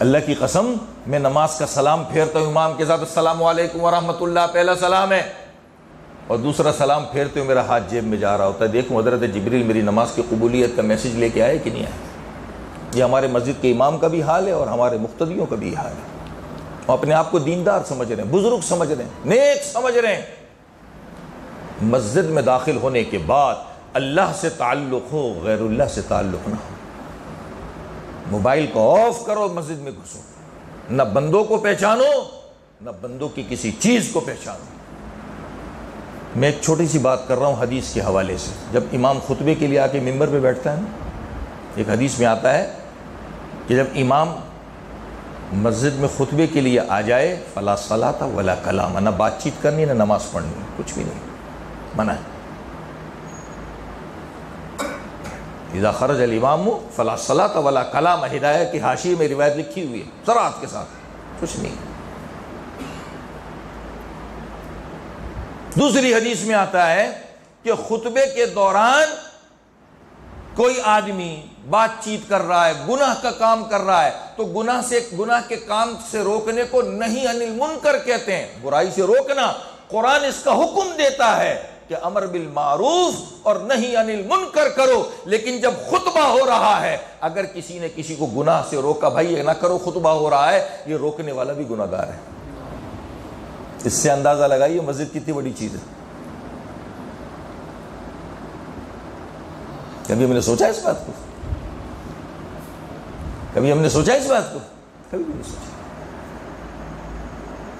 Speaker 1: اللہ کی قسم میں نماز کا سلام پھیرتا ہوں امام کے ساتھ، السلام علیکم ورحمۃ اللہ پہلا سلام ہے، اور دوسرا سلام پھیرتے ہوئے میرا ہاتھ جیب میں جا رہا ہوتا ہے، دیکھوں حضرت جبریل میری نماز کی قبولیت کا میسج لے کے آئے کہ نہیں آئے۔ یہ ہمارے مسجد کے امام کا بھی حال ہے اور ہمارے مقتدیوں کا بھی حال ہے۔ وہ اپنے آپ کو دیندار سمجھ رہے ہیں، بزرگ سمجھ رہے ہیں، نیک سمجھ رہے ہیں۔ مسجد میں داخل ہونے کے بعد اللہ سے تعلق ہو، غیر اللہ سے تعلق نہ ہو۔ موبائل کو آف کرو، مسجد میں گھسو، نہ بندوں کو پہچانو نہ بندوں کی کسی چیز کو پہچانو۔ میں ایک چھوٹی سی بات کر رہا ہوں حدیث کے حوالے سے۔ جب امام خطبے کے لیے آ کے ممبر پہ بیٹھتا ہے نا، ایک حدیث میں آتا ہے کہ جب امام مسجد میں خطبے کے لیے آ جائے فلا صلاۃ ولا کلام، نہ بات چیت کرنی نہ نماز پڑھنی، کچھ بھی نہیں، منع ہے۔ اذا خرج الامام فلا صلاۃ ولا کلام، ہدایہ کی حاشیے میں روایت لکھی ہوئی ہے صراحت کے ساتھ، کچھ نہیں۔ دوسری حدیث میں آتا ہے کہ خطبے کے دوران کوئی آدمی بات چیت کر رہا ہے، گناہ کا کام کر رہا ہے، تو گناہ کے کام سے روکنے کو نہی عن المنکر کہتے ہیں، برائی سے روکنا۔ قرآن اس کا حکم دیتا ہے کہ امر بالمعروف اور نہی عن المنکر کرو، لیکن جب خطبہ ہو رہا ہے اگر کسی نے کسی کو گناہ سے روکا، بھائی یہ نہ کرو، خطبہ ہو رہا ہے، یہ روکنے والا بھی گناہ گار ہے۔ اس سے اندازہ لگائیے مسجد کتنی بڑی چیز ہے۔ کبھی ہم نے سوچا اس بات کو؟ کبھی ہم نے سوچا اس بات کو؟ کبھی بھی نہیں سوچا۔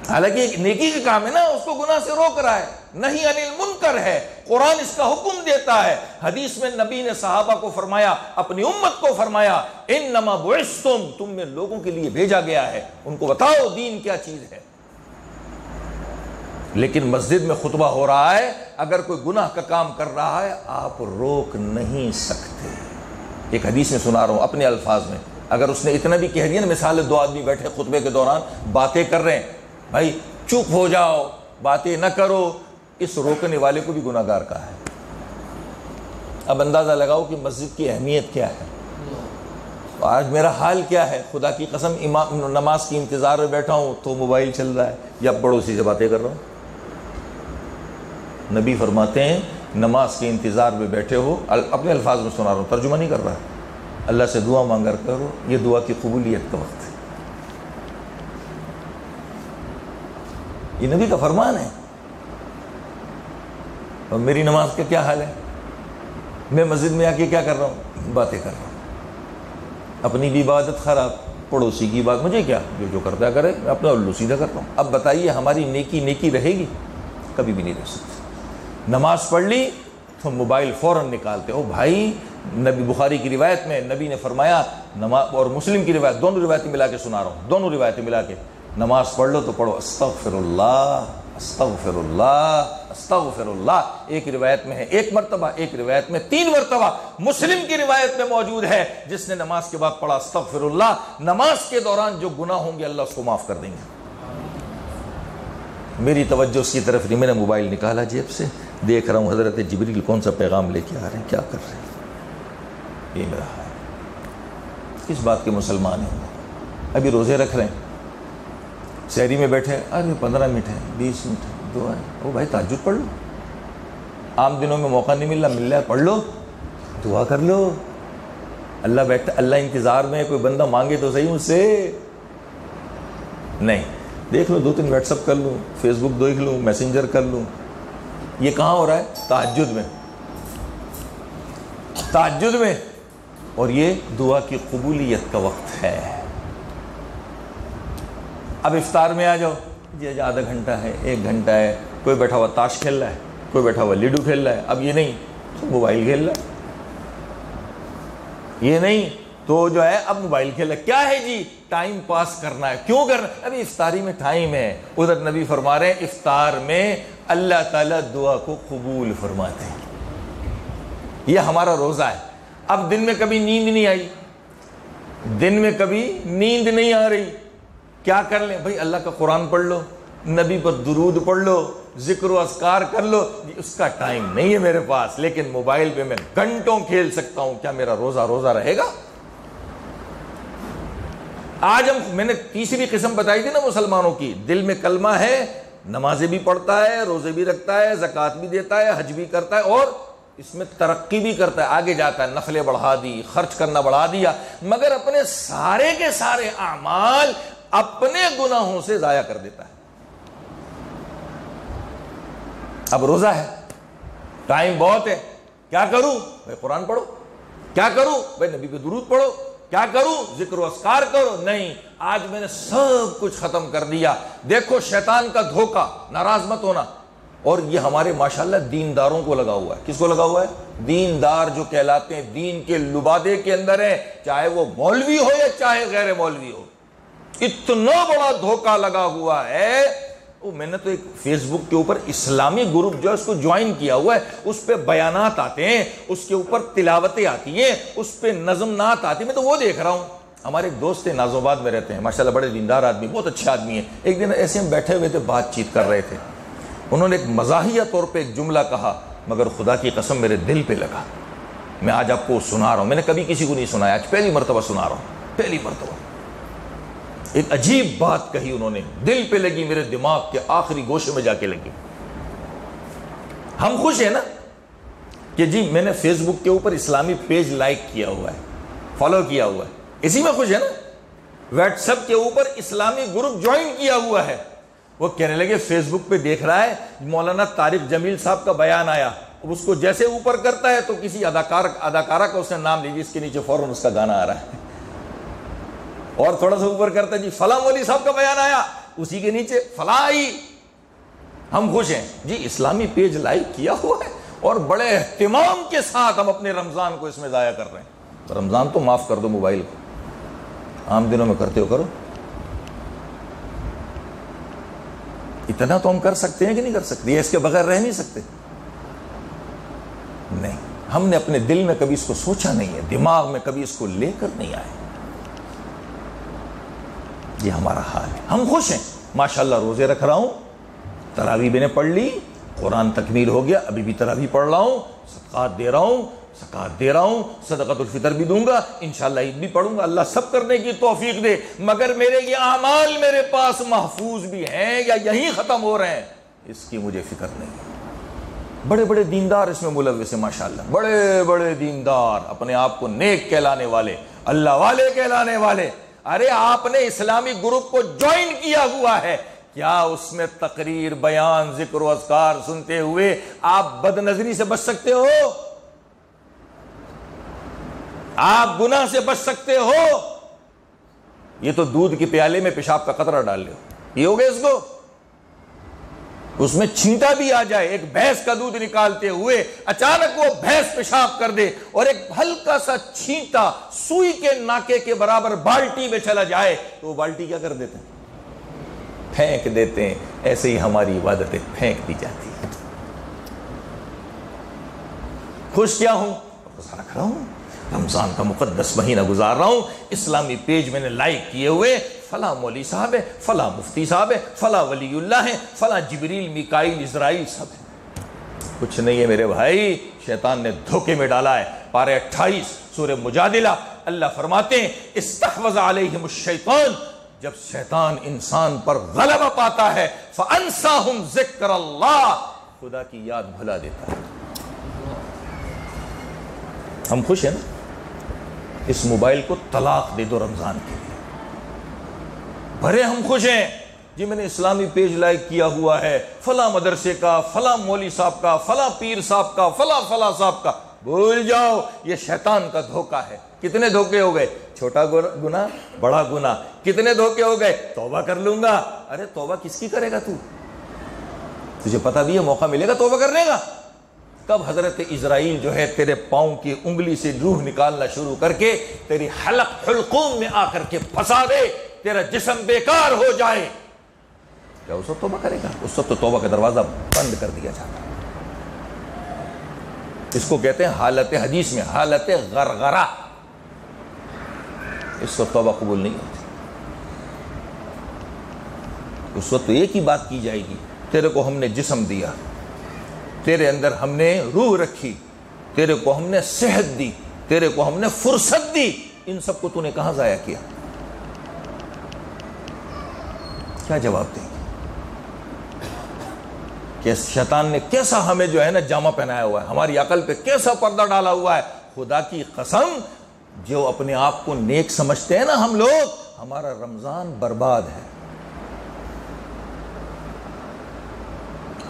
Speaker 1: حالانکہ ایک نیکی کا کام ہے نا، اس کو گناہ سے روک رہا ہے، نہی عن المنکر ہے، قرآن اس کا حکم دیتا ہے۔ حدیث میں نبی نے صحابہ کو فرمایا، اپنی امت کو فرمایا، انما بعثتم، تم میں لوگوں کے لیے بھیجا گیا ہے، ان کو بتاؤ دین کیا چیز ہے۔ لیکن مسجد میں خطبہ ہو رہا ہے، اگر کوئی گناہ کا کام کر رہا ہے آپ روک نہیں سکتے۔ ایک حدیث میں سنا رہا ہوں اپنے الفاظ میں، اگر اس نے اتنا بھی کہہ دیا نا، مثال 2 آدمی بیٹھے خطبے کے دوران باتیں کر رہے ہیں، بھائی چپ ہو جاؤ، باتیں نہ کرو، اس روکنے والے کو بھی گناہ گار کہا ہے۔ اب اندازہ لگاؤ کہ مسجد کی اہمیت کیا ہے۔ آج میرا حال کیا ہے، خدا کی قسم، امام نماز کی انتظار میں بیٹھا ہوں تو موبائل چل رہا ہے یا پڑوسی سے باتیں کر رہا ہوں۔ نبی فرماتے ہیں نماز کے انتظار میں بیٹھے ہو، اپنے الفاظ میں سنا رہا ہوں، ترجمہ نہیں کر رہا، اللہ سے دعا مانگا کرو، یہ دعا کی قبولیت کا وقت ہے۔ یہ نبی کا فرمان ہے۔ اور میری نماز کا کیا حال ہے؟ میں مسجد میں آ کے کیا کر رہا ہوں؟ باتیں کر رہا ہوں، اپنی بھی عبادت خراب، پڑوسی کی بات، مجھے کیا، جو کرتا کرے، میں اپنا الو سیدھا کرتا ہوں۔ اب بتائیے ہماری نیکی رہے گی؟ کبھی بھی نہیں رہ سکتی۔ نماز پڑھ لی تو موبائل فوراً نکالتے ہو۔ بھائی نبی، بخاری کی روایت میں نبی نے فرمایا، نماز اور مسلم کی روایت، دونوں روایتیں ملا کے سنا رہا ہوں، دونوں روایتیں ملا کے، نماز پڑھ لو تو پڑھو استغفر اللہ استغفر اللہ استغفر اللہ، ایک روایت میں ہے 1 مرتبہ، ایک روایت میں 3 مرتبہ۔ مسلم کی روایت میں موجود ہے جس نے نماز کے بعد پڑھا استغفر اللہ، نماز کے دوران جو گناہ ہوں گے اللہ اس کو معاف کر دیں گے۔ میری توجہ اس کی طرف نہیں، میں نے موبائل نکالا جیب سے، دیکھ رہا ہوں حضرت جبریل کون سا پیغام لے کے آ رہے ہیں، کیا کر رہے ہیں، یہ میرا حال۔ کس بات کے مسلمان ہیں؟ ابھی روزے رکھ رہے ہیں، سحری میں بیٹھے، ارے 15 منٹ ہے، 20 منٹ ہے، دعا ہے، او بھائی تہجد پڑھ لو، عام دنوں میں موقع نہیں مل رہا ہے، پڑھ لو، دعا کر لو، اللہ بیٹھا، اللہ انتظار میں ہے، کوئی بندہ مانگے تو صحیح مجھ سے، نہیں، دیکھ لو 2-3 واٹس ایپ کر لوں، فیس بک دیکھ لوں، میسنجر کر لوں۔ یہ کہاں ہو رہا ہے؟ تہجد میں، تہجد میں، اور یہ دعا کی قبولیت کا وقت ہے۔ اب افطار میں آ جاؤ جی، آدھا گھنٹہ ہے، 1 گھنٹہ ہے، کوئی بیٹھا ہوا تاش کھیل رہا ہے، کوئی بیٹھا ہوا لیڈو کھیل رہا ہے، اب یہ نہیں تو موبائل کھیل رہا ہے، یہ نہیں تو جو ہے اب موبائل کھیل رہا ہے۔ کیا ہے جی؟ ٹائم پاس کرنا ہے۔ کیوں کرنا؟ ابھی افطاری میں ٹائم ہے۔ ادھر نبی فرما رہے ہیں افطار میں اللہ تعالیٰ دعا کو قبول فرماتے ہیں۔ یہ ہمارا روزہ ہے۔ اب دن میں کبھی نیند نہیں آئی، دن میں کبھی نیند نہیں آ رہی، کیا کر لیں بھائی؟ اللہ کا قرآن پڑھ لو، نبی پر درود پڑھ لو، ذکر و اذکار کر لو۔ اس کا ٹائم نہیں ہے میرے پاس، لیکن موبائل پہ میں گھنٹوں کھیل سکتا ہوں، کیا میرا روزہ رہے گا؟ آج میں نے تیسری قسم بتائی تھی نا مسلمانوں کی، دل میں کلمہ ہے، نمازیں بھی پڑھتا ہے، روزے بھی رکھتا ہے، زکوٰۃ بھی دیتا ہے، حج بھی کرتا ہے، اور اس میں ترقی بھی کرتا ہے، آگے جاتا ہے، نفلیں بڑھا دی، خرچ کرنا بڑھا دیا، مگر اپنے سارے کے سارے اعمال اپنے گناہوں سے ضائع کر دیتا ہے۔ اب روزہ ہے، ٹائم بہت ہے، کیا کروں بھائی؟ قرآن پڑھو، کیا کروں بھائی؟ نبی پہ درود پڑھو، کیا کروں؟ ذکر و اذکار کرو۔ نہیں، آج میں نے سب کچھ ختم کر دیا۔ دیکھو شیطان کا دھوکہ، ناراض مت ہونا۔ اور یہ ہمارے ماشاءاللہ دینداروں کو لگا ہوا ہے۔ کس کو لگا ہوا ہے؟ دیندار جو کہلاتے ہیں، دین کے لبادے کے اندر ہیں، چاہے وہ مولوی ہو یا چاہے غیر مولوی ہو، اتنا بڑا دھوکہ لگا ہوا ہے۔ میں نے تو ایک فیس بک کے اوپر اسلامی گروپ جو ہے اس کو جوائن کیا ہوا ہے، اس پہ بیانات آتے ہیں، اس کے اوپر تلاوتیں آتی ہیں، اس پہ نظم نعت آتی ہے، میں تو وہ دیکھ رہا ہوں۔ ہمارے ایک دوست ہیں، نازم آباد میں رہتے ہیں، ماشاءاللہ بڑے دیندار آدمی، بہت اچھے آدمی ہیں۔ ایک دن ایسے ہم بیٹھے ہوئے تھے، بات چیت کر رہے تھے، انہوں نے ایک مزاحیہ طور پہ ایک جملہ کہا، مگر خدا کی قسم میرے دل پہ لگا۔ میں آج آپ کو سنا رہا ہوں، میں نے کبھی کسی کو نہیں سنایا، آج پہلی مرتبہ سنا رہا ہوں، پہلی مرتبہ۔ ایک عجیب بات کہی انہوں نے، دل پہ لگی، میرے دماغ کے آخری گوشے میں جا کے لگی۔ ہم خوش ہیں نا کہ جی میں نے فیس بک کے اوپر اسلامی پیج لائک کیا ہوا ہے، فالو کیا ہوا ہے، اسی میں خوش ہے نا۔ واٹس ایپ کے اوپر اسلامی گروپ جوائن کیا ہوا ہے۔ وہ کہنے لگے فیس بک پہ دیکھ رہا ہے مولانا طارق جمیل صاحب کا بیان آیا، اس کو جیسے اوپر کرتا ہے تو کسی اداکارہ کا اس نے نام لیجیے، اس کے نیچے فوراً اس کا گانا آ رہا ہے، اور تھوڑا سا اوپر کرتا ہے جی فلاں مولوی صاحب کا بیان آیا، اسی کے نیچے فلاں آئی۔ ہم خوش ہیں جی، اسلامی پیج لائک کیا ہوا ہے، اور بڑے اہتمام کے ساتھ ہم اپنے رمضان کو اس میں ضائع کر رہے ہیں۔ رمضان تو معاف کر دو، موبائل کو عام دنوں میں کرتے ہو کرو۔ اتنا تو ہم کر سکتے ہیں کہ نہیں کر سکتے؟ اس کے بغیر رہ نہیں سکتے؟ نہیں، ہم نے اپنے دل میں کبھی اس کو سوچا نہیں ہے، دماغ میں کبھی اس کو لے کر نہیں آئے۔ یہ ہمارا حال ہے۔ ہم خوش ہیں، ماشاءاللہ روزے رکھ رہا ہوں، تراویح میں نے پڑھ لی، قرآن تکمیل ہو گیا، ابھی بھی تراویح پڑھ رہا ہوں، صدقات دے رہا ہوں، زکوٰۃ دے رہا ہوں، صدقۃ الفطر بھی دوں گا، انشاءاللہ عید بھی پڑھوں گا، اللہ سب کرنے کی توفیق دے، مگر میرے یہ اعمال میرے پاس محفوظ بھی ہیں یا یہیں ختم ہو رہے ہیں، اس کی مجھے فکر نہیں ہے۔ بڑے بڑے دیندار اس میں ملوث ہیں ماشاءاللہ، بڑے بڑے دیندار، اپنے آپ کو نیک کہلانے والے، اللہ والے کہلانے والے۔ ارے آپ نے اسلامی گروپ کو جوائن کیا ہوا ہے، کیا اس میں تقریر، بیان، ذکر و اذکار سنتے ہوئے آپ بد نظری سے بچ سکتے ہو؟ آپ گناہ سے بچ سکتے ہو؟ یہ تو دودھ کے پیالے میں پیشاب کا قطرہ ڈال لو، پیو گے اس کو؟ اس میں چھینٹا بھی آ جائے، ایک بھینس کا دودھ نکالتے ہوئے اچانک وہ بھینس پیشاب کر دے، اور ایک ہلکا سا چھینٹا سوئی کے ناکے کے برابر بالٹی میں چلا جائے، تو وہ بالٹی کیا کر دیتے ہیں؟ پھینک دیتے ہیں۔ ایسے ہی ہماری عبادتیں پھینک دی جاتی ہیں۔ خوش کیا ہوں؟ روزہ رکھ رہا ہوں، رمضان کا مقدس مہینہ گزار رہا ہوں، اسلامی پیج میں نے لائک کیے ہوئے فلاں مولوی صاحب ہے، فلاں مفتی صاحب ہے، فلاں ولی اللہ ہے، فلاں جبریل میکائیل اسرائیل سب ہے۔ کچھ نہیں ہے میرے بھائی، شیطان نے دھوکے میں ڈالا ہے۔ پارہ 28 سورہ مجادلہ، اللہ فرماتے ہیں استحوذ علیہم الشیطان، جب شیطان انسان پر غلبہ پاتا ہے فانساہم ذکر اللہ، خدا کی یاد بھلا دیتا ہے۔ ہم خوش ہیں نا؟ اس موبائل کو طلاق دے دو رمضان کے لیے، بھرے ہم خوش ہیں جی میں نے اسلامی پیج لائک کیا ہوا ہے، فلاں مدرسے کا، فلاں مولوی صاحب کا، فلاں پیر صاحب کا، فلاں صاحب کا۔ بھول جاؤ، یہ شیطان کا دھوکہ ہے۔ کتنے دھوکے ہو گئے؟ چھوٹا گناہ، بڑا گناہ۔ کتنے دھوکے ہو گئے؟ توبہ کر لوں گا۔ ارے توبہ کس کی کرے گا تو؟ تجھے پتہ بھی ہے موقع ملے گا توبہ کرنے کا؟ کب حضرت اسرائیل جو ہے تیرے پاؤں کی انگلی سے روح نکالنا شروع کر کے تیری حلق حلقوم میں آ کر کے پھنسا دے، تیرا جسم بیکار ہو جائے، کیا اس وقت توبہ کرے گا؟ اس وقت تو توبہ کا دروازہ بند کر دیا جاتا ہے۔ اس کو کہتے ہیں حالت حدیث میں حالت غرغرہ، اس وقت توبہ قبول نہیں ہوتی۔ اس وقت تو ایک ہی بات کی جائے گی، تیرے کو ہم نے جسم دیا، تیرے اندر ہم نے روح رکھی، تیرے کو ہم نے صحت دی، تیرے کو ہم نے فرصت دی، ان سب کو تو نے کہاں ضائع کیا؟ کیا جواب دیں گے کہ شیطان نے کیسا ہمیں جو ہے نا جامہ پہنایا ہوا ہے، ہماری عقل پہ کیسا پردہ ڈالا ہوا ہے؟ خدا کی قسم، جو اپنے آپ کو نیک سمجھتے ہیں نا ہم لوگ، ہمارا رمضان برباد ہے۔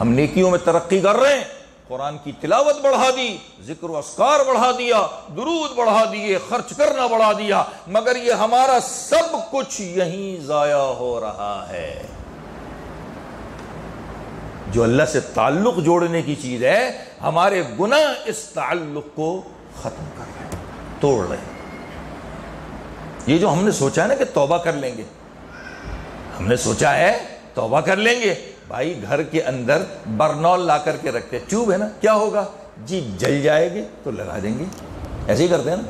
Speaker 1: ہم نیکیوں میں ترقی کر رہے ہیں، قرآن کی تلاوت بڑھا دی، ذکر و اذکار بڑھا دیا، درود بڑھا دیے، خرچ کرنا بڑھا دیا، مگر یہ ہمارا سب کچھ یہیں ضائع ہو رہا ہے۔ جو اللہ سے تعلق جوڑنے کی چیز ہے، ہمارے گناہ اس تعلق کو ختم کر رہے ہیں، توڑ رہے ہیں۔ یہ جو ہم نے سوچا ہے نا کہ توبہ کر لیں گے، ہم نے سوچا ہے توبہ کر لیں گے، بھائی گھر کے اندر برنول لا کر کے رکھتے، ٹیوب ہے نا، کیا ہوگا جی؟ جل جائے گی تو لگا دیں گے، ایسے ہی کرتے ہیں نا۔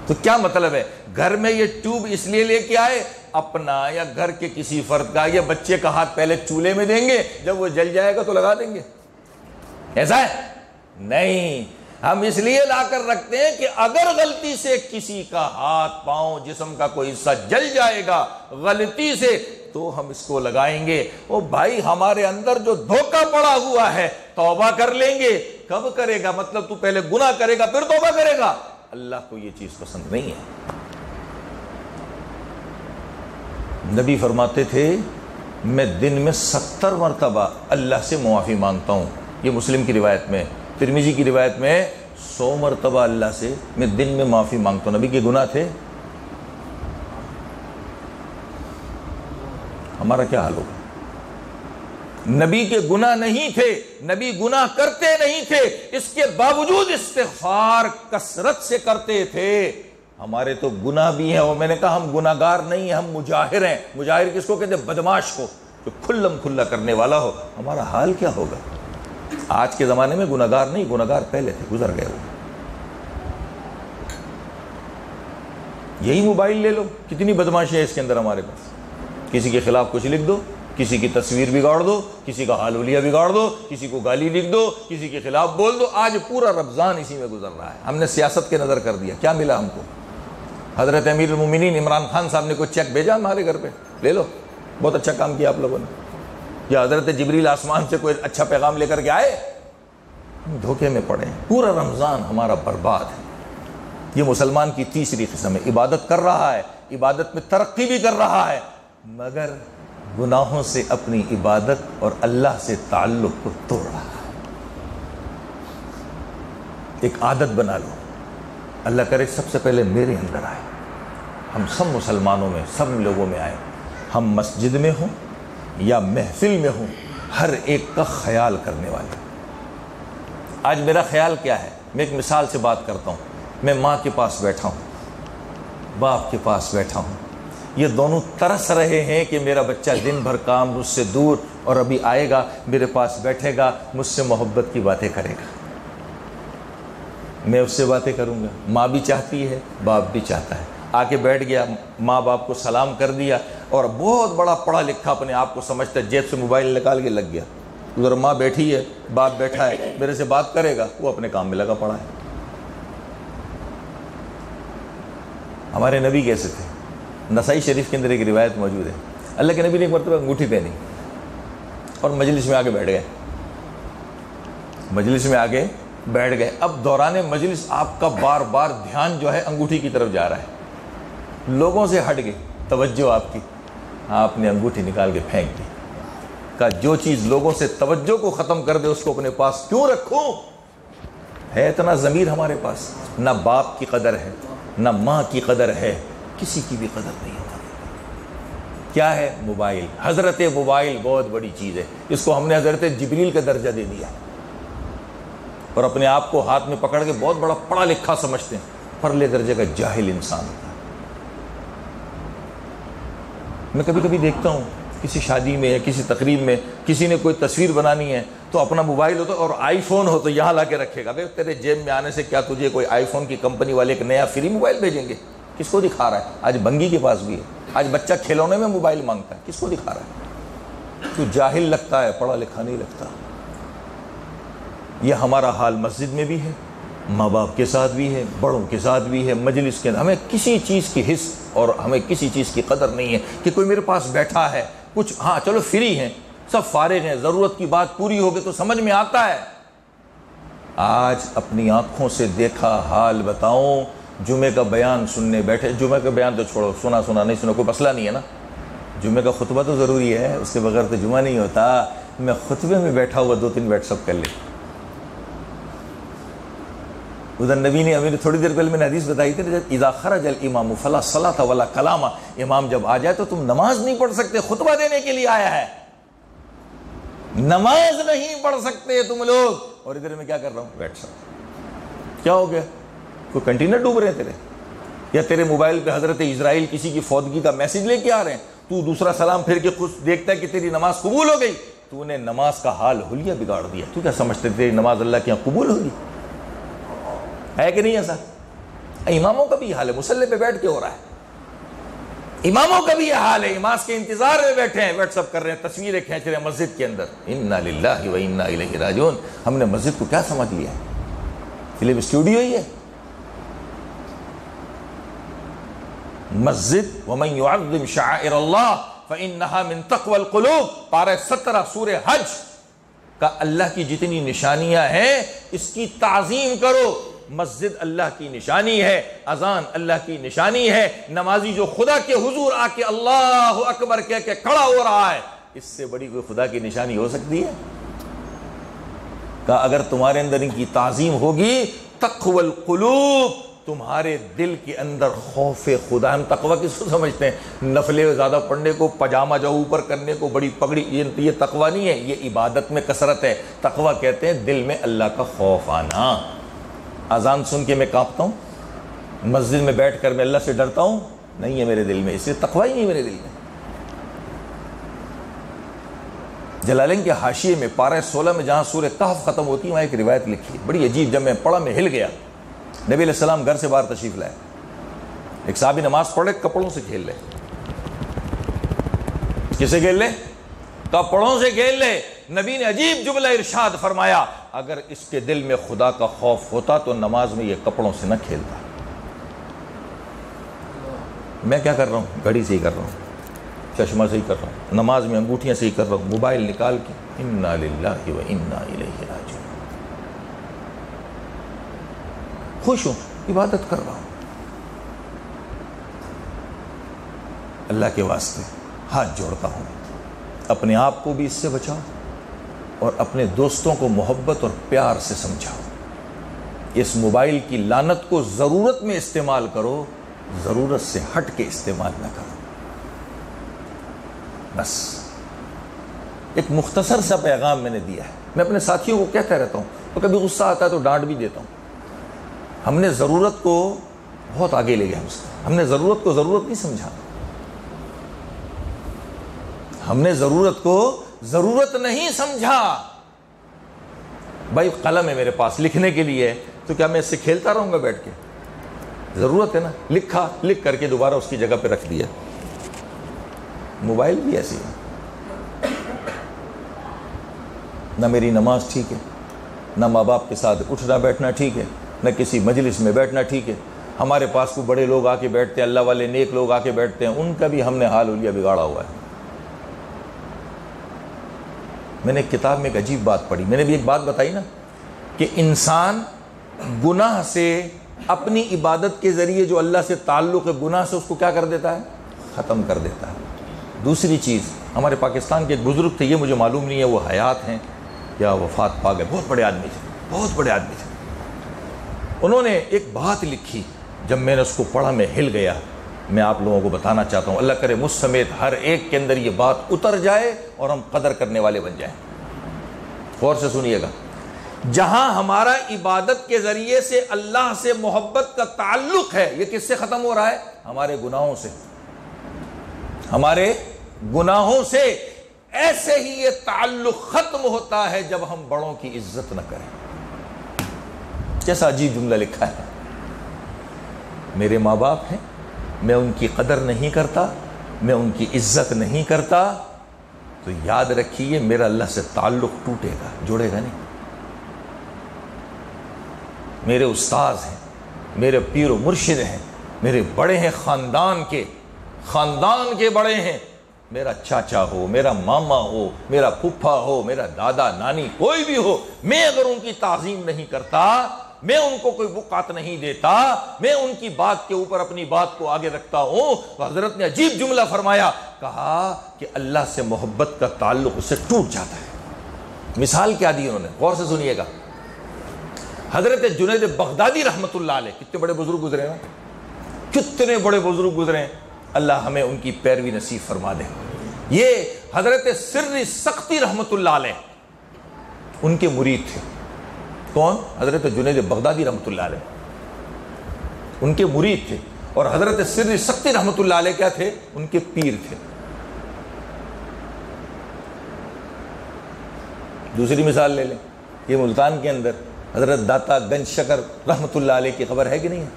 Speaker 1: تو کیا مطلب ہے؟ گھر میں یہ ٹیوب اس لیے لے کے آئے، اپنا یا گھر کے کسی فرد کا یا بچے کا ہاتھ پہلے چولہے میں دیں گے، جب وہ جل جائے گا تو لگا دیں گے، ایسا ہے؟ نہیں، ہم اس لیے لا کر رکھتے ہیں کہ اگر غلطی سے کسی کا ہاتھ، پاؤں، جسم کا کوئی حصہ جل جائے گا غلطی سے، تو ہم اس کو لگائیں گے۔ او بھائی، ہمارے اندر جو دھوکہ پڑا ہوا ہے، توبہ کر لیں گے۔ کب کرے گا؟ مطلب تو پہلے گناہ کرے گا پھر توبہ کرے گا؟ اللہ کو یہ چیز پسند نہیں ہے۔ نبی فرماتے تھے میں دن میں 70 مرتبہ اللہ سے معافی مانگتا ہوں، یہ مسلم کی روایت میں، ترمذی کی روایت میں 100 مرتبہ اللہ سے میں دن میں معافی مانگتا ہوں۔ نبی کے گناہ تھے، ہمارا کیا حال ہوگا؟ نبی کے گناہ نہیں تھے، نبی گناہ کرتے نہیں تھے، اس کے باوجود استغفار کثرت سے کرتے تھے۔ ہمارے تو گناہ بھی ہیں، اور میں نے کہا ہم گناہگار نہیں ہیں، ہم مجاہر ہیں۔ مجاہر کس کو کہتے ہیں؟ بدماش کو، جو کھلم کھلا کرنے والا ہو۔ ہمارا حال کیا ہوگا؟ آج کے زمانے میں گناہگار نہیں، گناہگار پہلے تھے، گزر گئے وہ۔ یہی موبائل لے لو، کتنی بدماشی ہے اس کے اندر ہمارے پاس۔ کسی کے خلاف کچھ لکھ دو، کسی کی تصویر بگاڑ دو، کسی کا حال حلیہ بگاڑ دو، کسی کو گالی لکھ دو، کسی کے خلاف بول دو۔ آج پورا رمضان اسی میں گزر رہا ہے۔ ہم نے سیاست کے نظر کر دیا، کیا ملا ہم کو؟ حضرت امیر المومنین عمران خان صاحب نے کوئی چیک بھیجا ہمارے گھر پہ، لے لو، بہت اچھا کام کیا آپ لوگوں نے۔ یا حضرت جبریل آسمان سے کوئی اچھا پیغام لے کر کے آئے؟ ہم دھوکے میں پڑے ہیں۔ پورا رمضان ہمارا برباد ہے۔ یہ مسلمان کی تیسری قسم ہے، عبادت کر رہا ہے، عبادت میں ترقی بھی کر رہا ہے، مگر گناہوں سے اپنی عبادت اور اللہ سے تعلق کو توڑ رہا ہے۔ ایک عادت بنا لو، اللہ کرے سب سے پہلے میرے اندر آئے، ہم سب مسلمانوں میں، سب لوگوں میں آئے، ہم مسجد میں ہوں یا محفل میں ہوں، ہر ایک کا خیال کرنے والے۔ آج میرا خیال کیا ہے؟ میں ایک مثال سے بات کرتا ہوں۔ میں ماں کے پاس بیٹھا ہوں، باپ کے پاس بیٹھا ہوں، یہ دونوں ترس رہے ہیں کہ میرا بچہ دن بھر کام مجھ سے دور اور ابھی آئے گا میرے پاس بیٹھے گا مجھ سے محبت کی باتیں کرے گا, میں اس سے باتیں کروں گا. ماں بھی چاہتی ہے باپ بھی چاہتا ہے. آ کے بیٹھ گیا, ماں باپ کو سلام کر دیا, اور بہت بڑا پڑھا لکھا اپنے آپ کو سمجھتا ہے, جیب سے موبائل نکال کے لگ گیا. ادھر ماں بیٹھی ہے باپ بیٹھا ہے, میرے سے بات کرے گا, وہ اپنے کام میں لگا پڑا ہے. ہمارے نبی کیسے تھے؟ نسائی شریف کے اندر ایک روایت موجود ہے, اللہ کے نبی نے ایک مرتبہ انگوٹھی پہنی اور مجلس میں آگے بیٹھ گئے. مجلس میں آگے بیٹھ گئے. اب دوران مجلس آپ کا بار بار دھیان جو ہے انگوٹھی کی طرف جا رہا ہے, لوگوں سے ہٹ گئی توجہ آپ کی. آپ نے انگوٹھی نکال کے پھینک دی. کہا جو چیز لوگوں سے توجہ کو ختم کر دے اس کو اپنے پاس کیوں رکھوں؟ ہے اتنا ضمیر ہمارے پاس؟ نہ باپ کی قدر ہے, نہ ماں کی قدر ہے, کسی کی بھی قدر نہیں ہوتا. کیا ہے؟ موبائل. حضرت موبائل بہت بڑی چیز ہے, اس کو ہم نے حضرت جبریل کا درجہ دے دیا اور اپنے آپ کو ہاتھ میں پکڑ کے بہت بڑا پڑھا لکھا سمجھتے ہیں. پرلے درجے کا جاہل انسان ہوتا ہے. میں کبھی کبھی دیکھتا ہوں کسی شادی میں یا کسی تقریب میں کسی نے کوئی تصویر بنانی ہے تو اپنا موبائل ہوتا ہے اور آئی فون ہو تو یہاں لا کے رکھے گا. بھائی تیرے جیب میں آنے سے کیا تجھے کوئی آئی فون کی کمپنی والے ایک نیا فری موبائل بھیجیں گے؟ کس کو دکھا رہا ہے؟ آج بنگی کے پاس بھی ہے, آج بچہ کھلونے میں موبائل مانگتا ہے, کس کو دکھا رہا ہے؟ تو جاہل لگتا ہے, پڑھا لکھا نہیں لگتا. یہ ہمارا حال مسجد میں بھی ہے, ماں باپ کے ساتھ بھی ہے, بڑوں کے ساتھ بھی ہے, مجلس کے اندر. ہمیں کسی چیز کی حس اور ہمیں کسی چیز کی قدر نہیں ہے کہ کوئی میرے پاس بیٹھا ہے کچھ, ہاں چلو فری ہیں, سب فارغ ہیں, ضرورت کی بات پوری ہوگی تو سمجھ میں آتا ہے. آج اپنی آنکھوں سے دیکھا حال بتاؤں, جمعے کا بیان سننے بیٹھے, جمعے کا بیان تو چھوڑو, سنا نہیں سنا کوئی مسئلہ نہیں ہے نا, جمعے کا خطبہ تو ضروری ہے, اس کے بغیر تو جمعہ نہیں ہوتا. میں خطبے میں بیٹھا ہوا 2-3 واٹس ایپ کر لے. ادھر نبی نے ہمیں تھوڑی دیر پہلے میں نے حدیث بتائی تھی, جب اذا خرج الامام فلا صلاۃ ولا کلام, امام جب آ جائے تو تم نماز نہیں پڑھ سکتے, خطبہ دینے کے لیے آیا ہے, نماز نہیں پڑھ سکتے تم لوگ. اور ادھر میں کیا کر رہا ہوں؟ What's app. کیا ہو گیا؟ کوئی کنٹینر ڈوب رہے ہیں تیرے, یا تیرے موبائل پہ حضرت اسرائیل کسی کی فوتگی کا میسج لے کے آ رہے ہیں, تو دوسرا سلام پھر کے خود دیکھتا ہے کہ تیری نماز قبول ہو گئی. تو نے نماز کا حال حلیہ بگاڑ دیا. تو کیا سمجھتے تیری نماز اللہ کے یہاں قبول ہوگی؟ ہے کہ نہیں ایسا؟ اماموں کا بھی حال ہے, مصلی پہ بیٹھ کے ہو رہا ہے. اماموں کا بھی یہ حال ہے, امام کے انتظار میں بیٹھے ہیں, واٹس ایپ کر رہے ہیں, تصویریں کھینچ رہے ہیں مسجد کے اندر. انا للہ و انا الیہ راجعون. ہم نے مسجد کو کیا سمجھ لیا ہے؟ فلم اسٹوڈیو ہی ہے مسجد. ومن يعظم شعائر اللہ فانها من تقوى القلوب. پارہ 17 سورہ حج کا اللہ کی جتنی نشانیاں ہیں اس کی تعظیم کرو. مسجد اللہ کی نشانی ہے, اذان اللہ کی نشانی ہے, نمازی جو خدا کے حضور آ کے اللہ اکبر کہہ کے کھڑا ہو رہا ہے, اس سے بڑی کوئی خدا کی نشانی ہو سکتی ہے؟ کہ اگر تمہارے اندر ان کی تعظیم ہوگی, تقوی القلوب, تمہارے دل کے اندر خوف خدا. ہم تقوی کس کو سمجھتے ہیں؟ نفلیں زیادہ پڑھنے کو, پاجامہ جو اوپر کرنے کو, بڑی پگڑی, یہ تقوی نہیں ہے, یہ عبادت میں کثرت ہے. تقوی کہتے ہیں دل میں اللہ کا خوف آنا. اذان سن کے میں کانپتا ہوں, مسجد میں بیٹھ کر میں اللہ سے ڈرتا ہوں, نہیں ہے میرے دل میں, اس لیے تقوی ہی نہیں میرے دل میں. جلالین کے حاشیے میں پارہ 16 میں جہاں سورہ کہف ختم ہوتی ہے وہاں ایک روایت لکھی بڑی عجیب. جب میں پڑھا میں ہل گیا. نبی علیہ السلام گھر سے باہر تشریف لائے, ایک صحابی نماز پڑھے, کپڑوں سے کھیل لے. کسے کھیل لے؟ کپڑوں سے کھیل لے. نبی نے عجیب جملہ ارشاد فرمایا, اگر اس کے دل میں خدا کا خوف ہوتا تو نماز میں یہ کپڑوں سے نہ کھیلتا. میں کیا کر رہا ہوں؟ گھڑی سے ہی کر رہا ہوں, چشمہ سے ہی کر رہا ہوں, نماز میں انگوٹھیاں سے ہی کر رہا ہوں, موبائل نکال کے انا للہ و انا الیہ راجعون. خوش ہوں, عبادت کر رہا ہوں. اللہ کے واسطے ہاتھ جوڑتا ہوں, اپنے آپ کو بھی اس سے بچاؤ اور اپنے دوستوں کو محبت اور پیار سے سمجھاؤ. اس موبائل کی لعنت کو ضرورت میں استعمال کرو, ضرورت سے ہٹ کے استعمال نہ کرو. بس ایک مختصر سا پیغام میں نے دیا ہے. میں اپنے ساتھیوں کو کہتا رہتا ہوں, تو کبھی غصہ آتا ہے تو ڈانٹ بھی دیتا ہوں. ہم نے ضرورت کو بہت آگے لے گیا, ہم نے ضرورت کو ضرورت نہیں سمجھا, ہم نے ضرورت کو ضرورت نہیں سمجھا. بھائی قلم ہے میرے پاس لکھنے کے لیے, تو کیا میں اس سے کھیلتا رہوں گا بیٹھ کے؟ ضرورت ہے نا, لکھا, لکھ کر کے دوبارہ اس کی جگہ پہ رکھ دیا. موبائل بھی ایسی ہے, نہ میری نماز ٹھیک ہے, نہ ماں باپ کے ساتھ اٹھنا بیٹھنا ٹھیک ہے, نہ کسی مجلس میں بیٹھنا ٹھیک ہے. ہمارے پاس کو بڑے لوگ آ کے بیٹھتے ہیں, اللہ والے نیک لوگ آ کے بیٹھتے ہیں, ان کا بھی ہم نے حال حلیہ بگاڑا ہوا ہے. میں نے ایک کتاب میں ایک عجیب بات پڑھی, میں نے بھی ایک بات بتائی نا کہ انسان گناہ سے, اپنی عبادت کے ذریعے جو اللہ سے تعلق ہے گناہ سے, اس کو کیا کر دیتا ہے؟ ختم کر دیتا ہے. دوسری چیز, ہمارے پاکستان کے ایک بزرگ تھے, یہ مجھے معلوم نہیں ہے وہ حیات ہیں یا وفات پا گئے, بہت بڑے آدمی تھے, بہت بڑے آدمی تھے. انہوں نے ایک بات لکھی, جب میں نے اس کو پڑھا میں ہل گیا. میں آپ لوگوں کو بتانا چاہتا ہوں, اللہ کرے مجھ سمیت ہر ایک کے اندر یہ بات اتر جائے اور ہم قدر کرنے والے بن جائیں. غور سے سنیے گا. جہاں ہمارا عبادت کے ذریعے سے اللہ سے محبت کا تعلق ہے, یہ کس سے ختم ہو رہا ہے؟ ہمارے گناہوں سے, ہمارے گناہوں سے. ایسے ہی یہ تعلق ختم ہوتا ہے جب ہم بڑوں کی عزت نہ کریں. جیسا عجیب جملہ لکھا ہے, میرے ماں باپ ہیں, میں ان کی قدر نہیں کرتا, میں ان کی عزت نہیں کرتا, تو یاد رکھیے میرا اللہ سے تعلق ٹوٹے گا, جوڑے گا نہیں. میرے استاذ ہیں, میرے پیر و مرشد ہیں, میرے بڑے ہیں, خاندان کے بڑے ہیں, میرا چاچا ہو, میرا ماما ہو, میرا پھپھا ہو, میرا دادا نانی, کوئی بھی ہو, میں اگر ان کی تعظیم نہیں کرتا, میں ان کو کوئی وقعت نہیں دیتا, میں ان کی بات کے اوپر اپنی بات کو آگے رکھتا ہوں, تو حضرت نے عجیب جملہ فرمایا, کہا کہ اللہ سے محبت کا تعلق اس سے ٹوٹ جاتا ہے. مثال کیا دی انہوں نے, غور سے سنیے گا. حضرت جنید بغدادی رحمت اللہ علیہ, کتنے بڑے بزرگ گزرے ہیں, کتنے بڑے بزرگ گزرے ہیں, اللہ ہمیں ان کی پیروی نصیب فرما دے. یہ حضرت سر سختی رحمت اللہ علیہ ان کے مرید تھے. کون؟ حضرت جنید بغدادی رحمت اللہ علیہ ان کے مرید تھے, اور حضرت سر سختی رحمت اللہ علیہ کیا تھے؟ ان کے پیر تھے. دوسری مثال لے لیں, یہ ملتان کے اندر حضرت داتا گنج شکر رحمت اللہ علیہ کی خبر ہے کہ نہیں ہے؟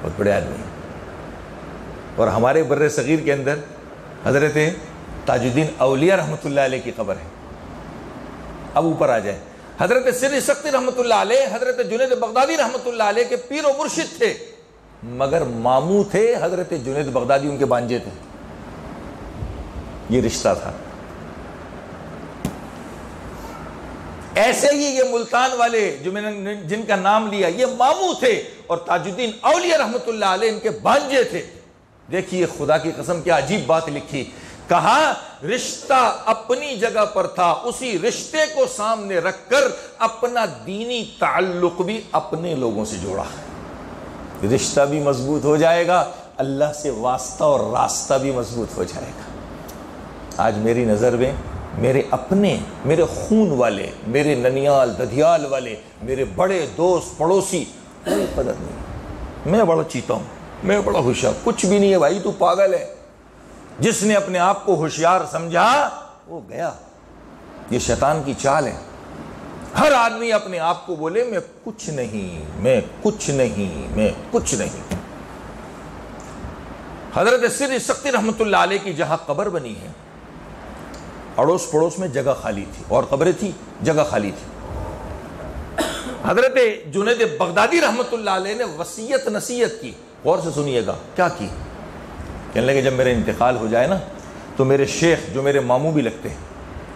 Speaker 1: بہت بڑے آدمی ہیں. اور ہمارے بر صغیر کے اندر حضرت تاج الدین اولیاء رحمت اللہ علیہ کی خبر ہے. اب اوپر آ جائے, حضرت سر سختی رحمت اللہ علیہ حضرت جنید بغدادی رحمت اللہ علیہ کے پیر و مرشد تھے, مگر ماموں تھے حضرت جنید بغدادی, ان کے بانجے تھے. یہ رشتہ تھا. ایسے ہی یہ ملتان والے جو میں نے جن کا نام لیا, یہ ماموں تھے, اور تاج الدین اولیاء رحمت اللہ علیہ ان کے بانجے تھے. دیکھیے خدا کی قسم کیا عجیب بات لکھی, کہا رشتہ اپنی جگہ پر تھا, اسی رشتے کو سامنے رکھ کر اپنا دینی تعلق بھی اپنے لوگوں سے جوڑا. رشتہ بھی مضبوط ہو جائے گا, اللہ سے واسطہ اور راستہ بھی مضبوط ہو جائے گا. آج میری نظر میں میرے اپنے, میرے خون والے, میرے ننیال ددھیال والے, میرے بڑے دوست پڑوسی, کوئی قدر نہیں. میں بڑا چیتا ہوں, میں بڑا ہوشیار, کچھ بھی نہیں ہے بھائی, تو پاگل ہے. جس نے اپنے آپ کو ہوشیار سمجھا وہ گیا. یہ شیطان کی چال ہے. ہر آدمی اپنے آپ کو بولے میں کچھ نہیں, میں کچھ نہیں, میں کچھ نہیں. حضرت سر سختی رحمت اللہ علیہ کی جہاں قبر بنی ہے, اڑوس پڑوس میں جگہ خالی تھی, اور قبریں تھی, جگہ خالی تھی. حضرت جنید بغدادی رحمت اللہ علیہ نے وصیت نصیحت کی. غور سے سنیے گا کیا کی. کہنے لگے جب میرے انتقال ہو جائے نا, تو میرے شیخ جو میرے ماموں بھی لگتے ہیں,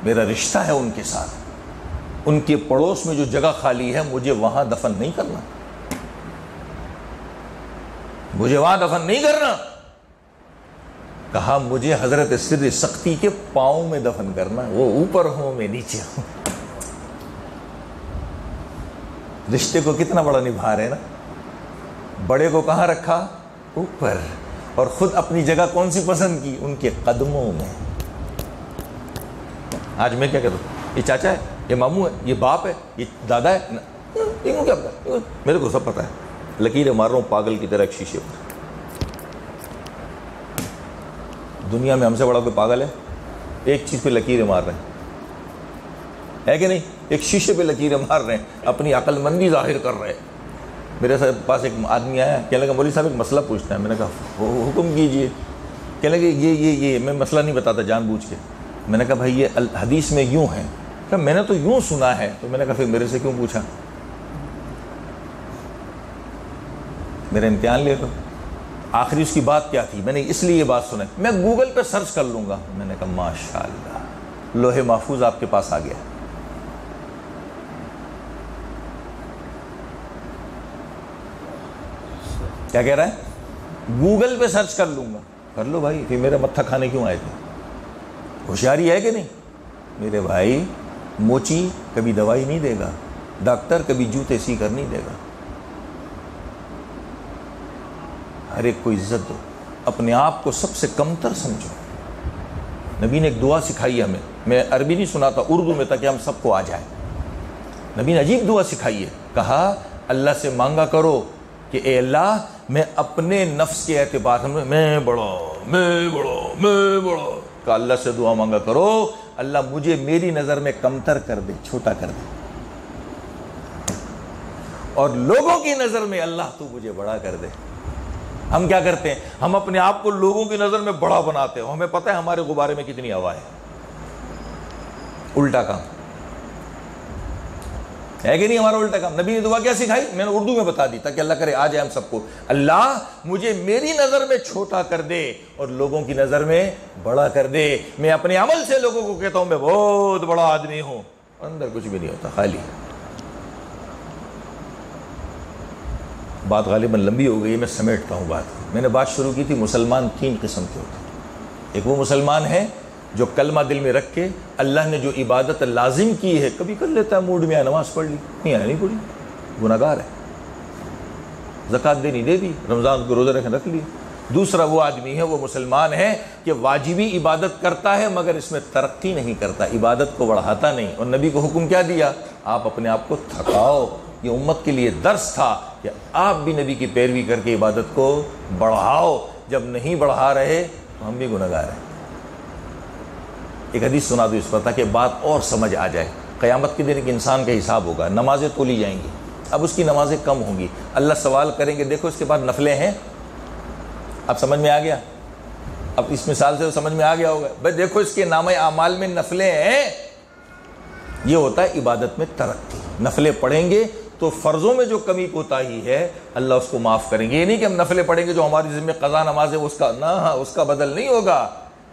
Speaker 1: میرا رشتہ ہے ان کے ساتھ, ان کے پڑوس میں جو جگہ خالی ہے مجھے وہاں دفن نہیں کرنا, مجھے وہاں دفن نہیں کرنا. کہا مجھے حضرت سر سختی کے پاؤں میں دفن کرنا, وہ اوپر ہوں میں نیچے ہوں. رشتے کو کتنا بڑا نبھا رہے نا. بڑے کو کہاں رکھا؟ اوپر, اور خود اپنی جگہ کون سی پسند کی؟ ان کے قدموں میں. آج میں کیا کروں, یہ چاچا ہے, یہ ماموں ہے, یہ باپ ہے, یہ دادا ہے, ان کو کیا پتا؟ میرے کو سب پتا ہے. لکیریں مار رہا ہوں پاگل کی طرح ایک شیشے پر. دنیا میں ہم سے بڑا کوئی پاگل ہے؟ ایک چیز پہ لکیریں مار رہے ہیں، ہے کہ نہیں؟ ایک شیشے پہ لکیریں مار رہے ہیں، اپنی عقل مندی ظاہر کر رہے ہیں۔ میرے پاس ایک آدمی آیا، کہنے لگا مولوی صاحب ایک مسئلہ پوچھنا ہے۔ میں نے کہا حکم کیجئے۔ کہنے لگے یہ میں مسئلہ نہیں بتاتا جان بوجھ کے۔ میں نے کہا بھائی یہ حدیث میں یوں ہے، کہ میں نے تو یوں سنا ہے۔ تو میں نے کہا پھر میرے سے کیوں پوچھا؟ میرا امتحان لے لو۔ آخری اس کی بات کیا تھی؟ میں نے اس لیے یہ بات سنا، میں گوگل پہ سرچ کر لوں گا۔ میں نے کہا ماشاءاللہ، لوح محفوظ آپ کے پاس آ گیا۔ کیا کہہ رہا ہے؟ گوگل پہ سرچ کر لوں گا۔ کر لو بھائی، پھر میرا متھا کھانے کیوں آئے تھے؟ ہوشیاری ہے کہ نہیں؟ میرے بھائی، موچی کبھی دوائی نہیں دے گا، ڈاکٹر کبھی جوتے سی کر نہیں دے گا۔ ہر ایک کو عزت دو، اپنے آپ کو سب سے کمتر سمجھو۔ نبی نے ایک دعا سکھائی ہمیں، میں عربی نہیں سناتا، اردو میں، تاکہ ہم سب کو آ جائے۔ نبی نے عجیب دعا سکھائی ہے، کہا اللہ سے مانگا کرو کہ اے اللہ میں اپنے نفس کے اعتبار میں بڑا، کہ اللہ سے دعا مانگا کرو اللہ مجھے میری نظر میں کمتر کر دے، چھوٹا کر دے، اور لوگوں کی نظر میں اللہ تو مجھے بڑا کر دے۔ ہم کیا کرتے ہیں؟ ہم اپنے آپ کو لوگوں کی نظر میں بڑا بناتے ہیں، ہمیں پتہ ہے ہمارے غبارے میں کتنی ہوا ہے۔ الٹا کام ہے کہ نہیں؟ ہمارا الٹا کام۔ نبی نے دعا کیا سکھائی؟ میں نے اردو میں بتا دی تاکہ اللہ کرے آ جائے ہم سب کو۔ اللہ مجھے میری نظر میں چھوٹا کر دے اور لوگوں کی نظر میں بڑا کر دے۔ میں اپنے عمل سے لوگوں کو کہتا ہوں میں بہت بڑا آدمی ہوں، اندر کچھ بھی نہیں ہوتا، خالی۔ بات غالباً لمبی ہو گئی ہے، میں سمیٹتا ہوں بات۔ میں نے بات شروع کی تھی، مسلمان 3 قسم کے ہوتے ہیں۔ ایک وہ مسلمان ہے جو کلمہ دل میں رکھ کے اللہ نے جو عبادت لازم کی ہے کبھی کر لیتا ہے، موڈ میں آیا نماز پڑھ لی، نہیں آیا نہیں پڑھی، گناہ گار ہے۔ زکوٰۃ دینی دے دی، رمضان کو روزہ رکھ لی۔ دوسرا وہ آدمی ہے، وہ مسلمان ہے کہ واجبی عبادت کرتا ہے مگر اس میں ترقی نہیں کرتا، عبادت کو بڑھاتا نہیں۔ اور نبی کو حکم کیا دیا؟ آپ اپنے آپ کو تھکاؤ۔ یہ امت کے لیے درس تھا کہ آپ بھی نبی کی پیروی کر کے عبادت کو بڑھاؤ، جب نہیں بڑھا رہے تو ہم بھی گناہ گار ہیں۔ ایک حدیث سنا دو اس پر تاکہ بات اور سمجھ آ جائے۔ قیامت کے دن ایک انسان کا حساب ہوگا، نمازیں تولی جائیں گی، اب اس کی نمازیں کم ہوں گی، اللہ سوال کریں گے دیکھو اس کے بعد نفلیں ہیں؟ اب سمجھ میں آ گیا؟ اب اس مثال سے سمجھ میں آ گیا ہوگا بھائی دیکھو اس کے نامہ اعمال میں نفلیں ہیں۔ یہ ہوتا ہے عبادت میں ترقی۔ نفلیں پڑھیں گے تو فرضوں میں جو کمی کوتاہی ہے اللہ اس کو معاف کریں گے۔ یہ نہیں کہ ہم نفلیں پڑھیں گے جو ہماری ذمہ قضا نماز ہے اس کا نہ، اس کا بدل نہیں ہوگا۔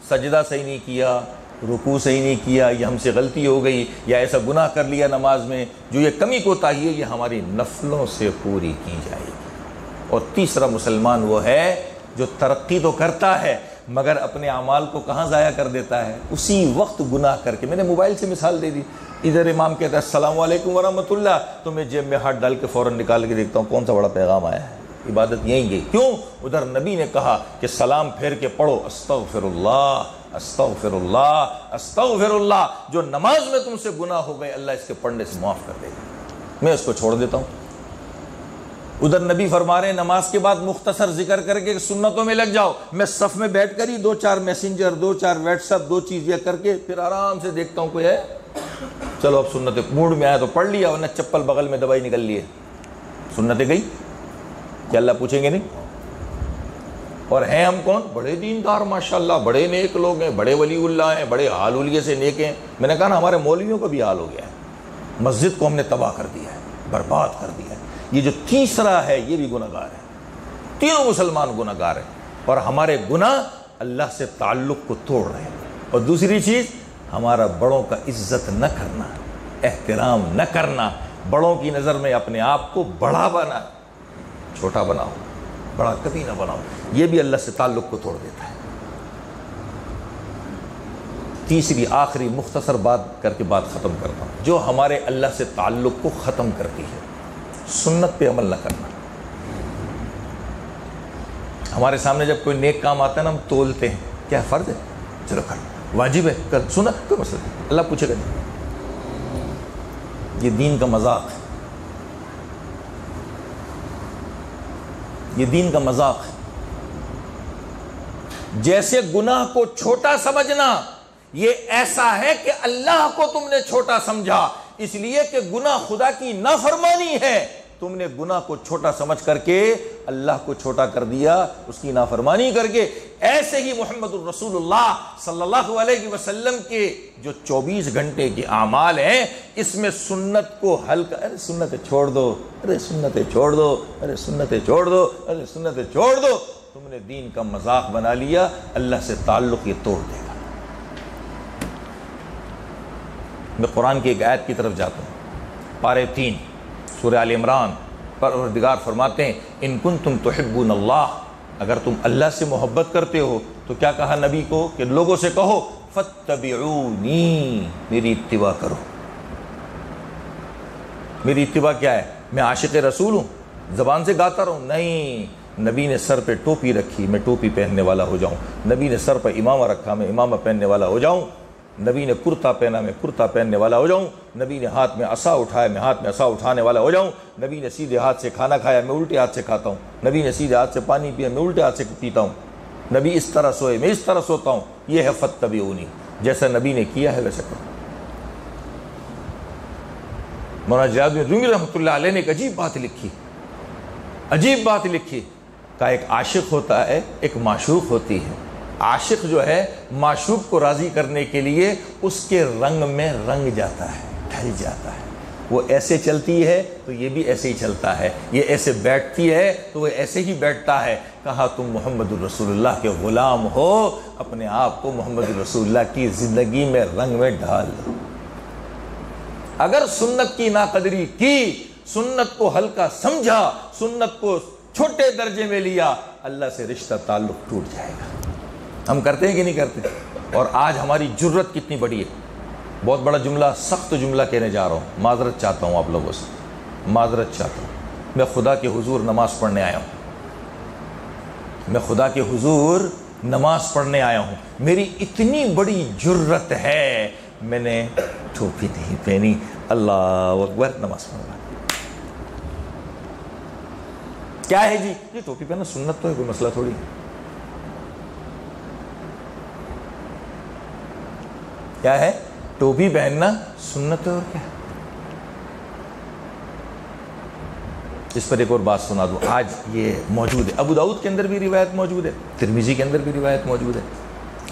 Speaker 1: سجدہ صحیح نہیں کیا، رکوع صحیح نہیں کیا، یہ ہم سے غلطی ہو گئی، یا ایسا گناہ کر لیا نماز میں، جو یہ کمی کوتاہی ہے یہ ہماری نفلوں سے پوری کی جائے گی۔ اور تیسرا مسلمان وہ ہے جو ترقی تو کرتا ہے مگر اپنے اعمال کو کہاں ضائع کر دیتا ہے؟ اسی وقت گناہ کر کے۔ میں نے موبائل سے مثال دے دی، ادھر امام کہتا ہے السلام علیکم ورحمۃ اللہ، تو میں جیب میں ہاتھ ڈال کے فوراً نکال کے دیکھتا ہوں کون سا بڑا پیغام آیا ہے، عبادت یہیں گئی۔ کیوں؟ ادھر نبی نے کہا کہ سلام پھیر کے پڑھو استغفر اللہ استغفر اللہ استغفر اللہ، جو نماز میں تم سے گناہ ہو گئے اللہ اس کے پڑھنے سے معاف کر دے گا، میں اس کو چھوڑ دیتا ہوں۔ ادھر نبی فرما رہے ہیں نماز کے بعد مختصر ذکر کر کے سنتوں میں لگ جاؤ، میں صف میں بیٹھ کر ہی 2-4 میسنجر، 2-4 واٹس ایپ، 2 چیز یہ کر کے پھر آرام سے دیکھتا ہوں کوئی ہے، چلو اب سنتیں موڈ میں آیا تو پڑھ لیا، ورنہ چپل بغل میں دوائی نکل لیے، سنتیں گئی، کیا اللہ پوچھیں گے نہیں؟ اور ہیں ہم کون؟ بڑے دیندار ماشاءاللہ، بڑے نیک لوگ ہیں، بڑے ولی اللہ ہیں، بڑے حال ولیے سے نیک ہیں۔ میں نے کہا نا ہمارے مولویوں کا بھی حال ہو گیا ہے، مسجد کو ہم نے تباہ کر دیا ہے، برباد کر دیا ہے۔ یہ جو تیسرا ہے یہ بھی گناہ گار ہے، تینوں مسلمان گناہ گار ہیں، اور ہمارے گناہ اللہ سے تعلق کو توڑ رہے ہیں۔ اور دوسری چیز ہمارا بڑوں کا عزت نہ کرنا، احترام نہ کرنا، بڑوں کی نظر میں اپنے آپ کو بڑا بنا، چھوٹا بناؤ، بڑا کبھی نہ بناؤ، یہ بھی اللہ سے تعلق کو توڑ دیتا ہے۔ تیسری آخری مختصر بات کر کے بات ختم کرتا ہوں، جو ہمارے اللہ سے تعلق کو ختم کرتی ہے، سنت پہ عمل نہ کرنا۔ ہمارے سامنے جب کوئی نیک کام آتا ہے نا ہم تولتے ہیں، کیا فرض ہے چلو کر، واجب ہے کر، سنا کوئی مسئلہ نہیں، اللہ پوچھے گا نہیں۔ یہ دین کا مذاق ہے، یہ دین کا مذاق ہے۔ جیسے گناہ کو چھوٹا سمجھنا یہ ایسا ہے کہ اللہ کو تم نے چھوٹا سمجھا، اس لیے کہ گناہ خدا کی نافرمانی ہے، تم نے گناہ کو چھوٹا سمجھ کر کے اللہ کو چھوٹا کر دیا، اس کی نافرمانی کر کے۔ ایسے ہی محمد الرسول اللہ صلی اللہ علیہ وسلم کے جو 24 گھنٹے کے اعمال ہیں، اس میں سنت کو ہلکا، ارے سنتیں چھوڑ دو، ارے سنتیں چھوڑ دو، ارے سنتیں چھوڑ دو، ارے سنتیں چھوڑ دو، تم نے دین کا مذاق بنا لیا، اللہ سے تعلق یہ توڑ دے گا۔ میں قرآن کی ایک آیت کی طرف جاتا ہوں، پارے 3 سورہ آل عمران، پروردگار فرماتے ہیں ان کنتم تحبون اللہ، اگر تم اللہ سے محبت کرتے ہو تو کیا کہا نبی کو کہ لوگوں سے کہو فاتبعونی، میری اتباع کرو۔ میری اتباع کیا ہے؟ میں عاشق رسول ہوں، زبان سے گاتا رہوں؟ نہیں، نبی نے سر پہ ٹوپی رکھی، میں ٹوپی پہننے والا ہو جاؤں، نبی نے سر پہ امامہ رکھا، میں امامہ پہننے والا ہو جاؤں، نبی نے کرتا پہنا، میں کرتا پہننے والا ہو جاؤں، نبی نے ہاتھ میں عصا اٹھایا، میں ہاتھ میں عصا اٹھانے والا ہو جاؤں، نبی نے سیدھے ہاتھ سے کھانا کھایا، میں الٹے ہاتھ سے کھاتا ہوں، نبی نے سیدھے ہاتھ سے پانی پیا، میں الٹے ہاتھ سے پیتا ہوں، نبی اس طرح سوئے، میں اس طرح سوتا ہوں، یہ ہے فاتبعونی، جیسا نبی نے کیا ہے ویسا کرو۔ مولانا جلال الدین رومی رحمۃ اللہ علیہ نے ایک عجیب بات لکھی، عجیب بات لکھی، کہا ایک عاشق ہوتا ہے، ایک معشوق ہوتی ہے، عاشق جو ہے معشوق کو راضی کرنے کے لیے اس کے رنگ میں رنگ جاتا ہے، ڈھل جاتا ہے، وہ ایسے چلتی ہے تو یہ بھی ایسے ہی چلتا ہے، یہ ایسے بیٹھتی ہے تو وہ ایسے ہی بیٹھتا ہے۔ کہا تم محمد الرسول اللہ کے غلام ہو، اپنے آپ کو محمد الرسول اللہ کی زندگی میں رنگ میں ڈھال دو۔ اگر سنت کی ناقدری کی، سنت کو ہلکا سمجھا، سنت کو چھوٹے درجے میں لیا، اللہ سے رشتہ تعلق ٹوٹ جائے گا۔ ہم کرتے ہیں کہ نہیں کرتے؟ اور آج ہماری جرت کتنی بڑی ہے۔ بہت بڑا جملہ، سخت جملہ کہنے جا رہا ہوں، معذرت چاہتا ہوں آپ لوگوں سے، معذرت چاہتا ہوں۔ میں خدا کے حضور نماز پڑھنے آیا ہوں، میں خدا کے حضور نماز پڑھنے آیا ہوں، میری اتنی بڑی جرت ہے، میں نے ٹوپی نہیں پہنی، اللہ اکبر، نماز پڑھ رہا۔ کیا ہے جی؟ یہ ٹوپی پہننا سنت تو ہے، کوئی مسئلہ تھوڑی۔ کیا ہے؟ ٹوپی پہننا سنت ہے، اور کیا؟ اس پر ایک اور بات سنا دوں، آج یہ موجود ہے، ابو داؤد کے اندر بھی روایت موجود ہے، ترمذی کے اندر بھی روایت موجود ہے۔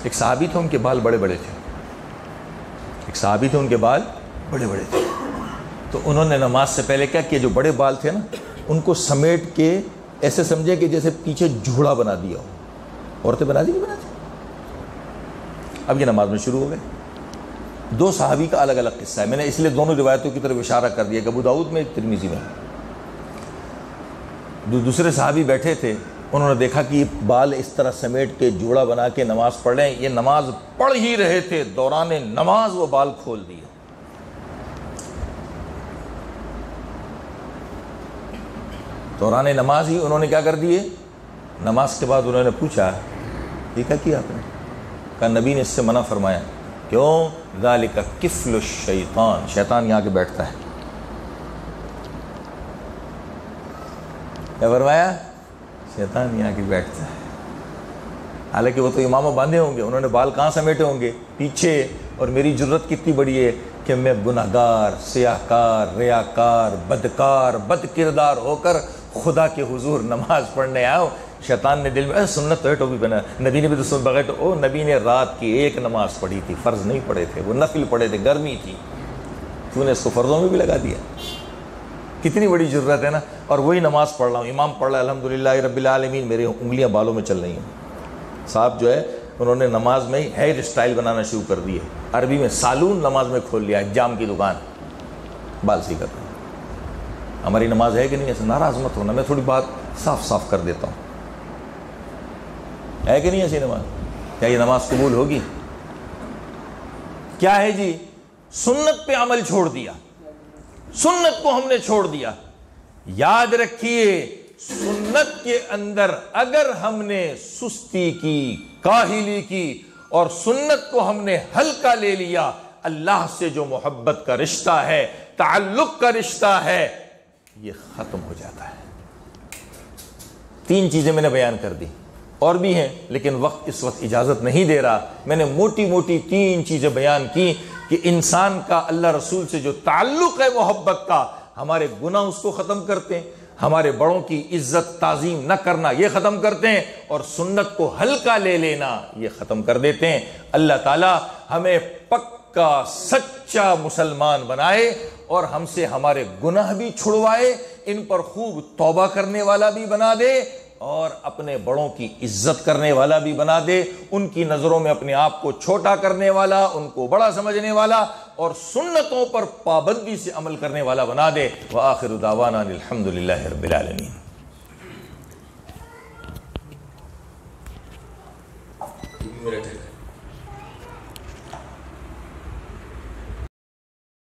Speaker 1: ایک صحابی تھے، ان کے بال بڑے بڑے تھے، ایک صحابی تھے، ان کے بال بڑے بڑے تھے، تو انہوں نے نماز سے پہلے کیا کیا، جو بڑے بال تھے نا ان کو سمیٹ کے ایسے سمجھے کہ جیسے پیچھے جھوڑا بنا دیا ہو۔ عورتیں بنا دی نہیں بناتی؟ اب یہ نماز میں شروع ہو گئے۔ دو صحابی کا الگ الگ قصہ ہے، میں نے اس لیے دونوں روایتوں کی طرف اشارہ کر دیا کہ ابو داؤد میں، ترمذی میں۔ دوسرے صحابی بیٹھے تھے، انہوں نے دیکھا کہ یہ بال اس طرح سمیٹ کے جوڑا بنا کے نماز پڑھ رہے ہیں، یہ نماز پڑھ ہی رہے تھے، دوران نماز وہ بال کھول دیے۔ دوران نماز ہی انہوں نے کیا کر دیے؟ نماز کے بعد انہوں نے پوچھا یہ کیا کیا آپ نے؟ کہا نبی نے اس سے منع فرمایا۔ کیوں؟ ذالک کفل الشیطان، شیطان یہاں کے بیٹھتا ہے۔ کیا فرمایا؟ شیطان یہاں کے بیٹھتا ہے۔ حالانکہ وہ تو امامہ باندھے ہوں گے، انہوں نے بال کہاں سمیٹے ہوں گے؟ پیچھے۔ اور میری جرت کتنی بڑی ہے کہ میں گناہگار، سیاہکار، ریاکار، بدکار، بد کردار ہو کر خدا کے حضور نماز پڑھنے آیا ہوں، شیطان نے دل میں سنت تو ہے ٹوپی پہنا، نبی نے بھی تو سن بغیر او نبی نے رات کی ایک نماز پڑھی تھی، فرض نہیں پڑھے تھے، وہ نفل پڑھے تھے، گرمی تھی، تو نے اس کو فرضوں میں بھی لگا دیا۔ کتنی بڑی جرت ہے نا۔ اور وہی نماز پڑھ رہا ہوں، امام پڑھ رہا ہے الحمدللہ رب العالمین، میری انگلیاں بالوں میں چل رہی ہیں۔ صاحب جو ہے انہوں نے نماز میں ہی ہیئر اسٹائل بنانا شروع کر دیے، عربی میں سالون نماز میں کھول لیا، جام کی دکان، بال سی کرتے ہیں۔ ہماری نماز ہے کہ نہیں؟ ایسے ناراض مت ہونا، میں تھوڑی بات صاف صاف کر دیتا ہوں، ہے کہ نہیں ایسی نماز؟ کیا یہ نماز قبول ہوگی؟ کیا ہے جی؟ سنت پہ عمل چھوڑ دیا، سنت کو ہم نے چھوڑ دیا۔ یاد رکھیے، سنت کے اندر اگر ہم نے سستی کی، کاہلی کی اور سنت کو ہم نے ہلکا لے لیا، اللہ سے جو محبت کا رشتہ ہے، تعلق کا رشتہ ہے، یہ ختم ہو جاتا ہے۔ 3 چیزیں میں نے بیان کر دی۔ اور بھی ہیں لیکن وقت اس وقت اجازت نہیں دے رہا. میں نے موٹی موٹی 3 چیزیں بیان کی کہ انسان کا اللہ رسول سے جو تعلق ہے محبت کا، ہمارے گناہ اس کو ختم کرتے ہیں، ہمارے بڑوں کی عزت تعظیم نہ کرنا یہ ختم کرتے ہیں، اور سنت کو ہلکا لے لینا یہ ختم کر دیتے ہیں. اللہ تعالی ہمیں پکا سچا مسلمان بنائے اور ہم سے ہمارے گناہ بھی چھڑوائے، ان پر خوب توبہ کرنے والا بھی بنا دے، اور اپنے بڑوں کی عزت کرنے والا بھی بنا دے، ان کی نظروں میں اپنے آپ کو چھوٹا کرنے والا، ان کو بڑا سمجھنے والا، اور سنتوں پر پابندی سے عمل کرنے والا بنا دے. وآخر دعوانا الحمدللہ رب العالمین.
Speaker 2: میرا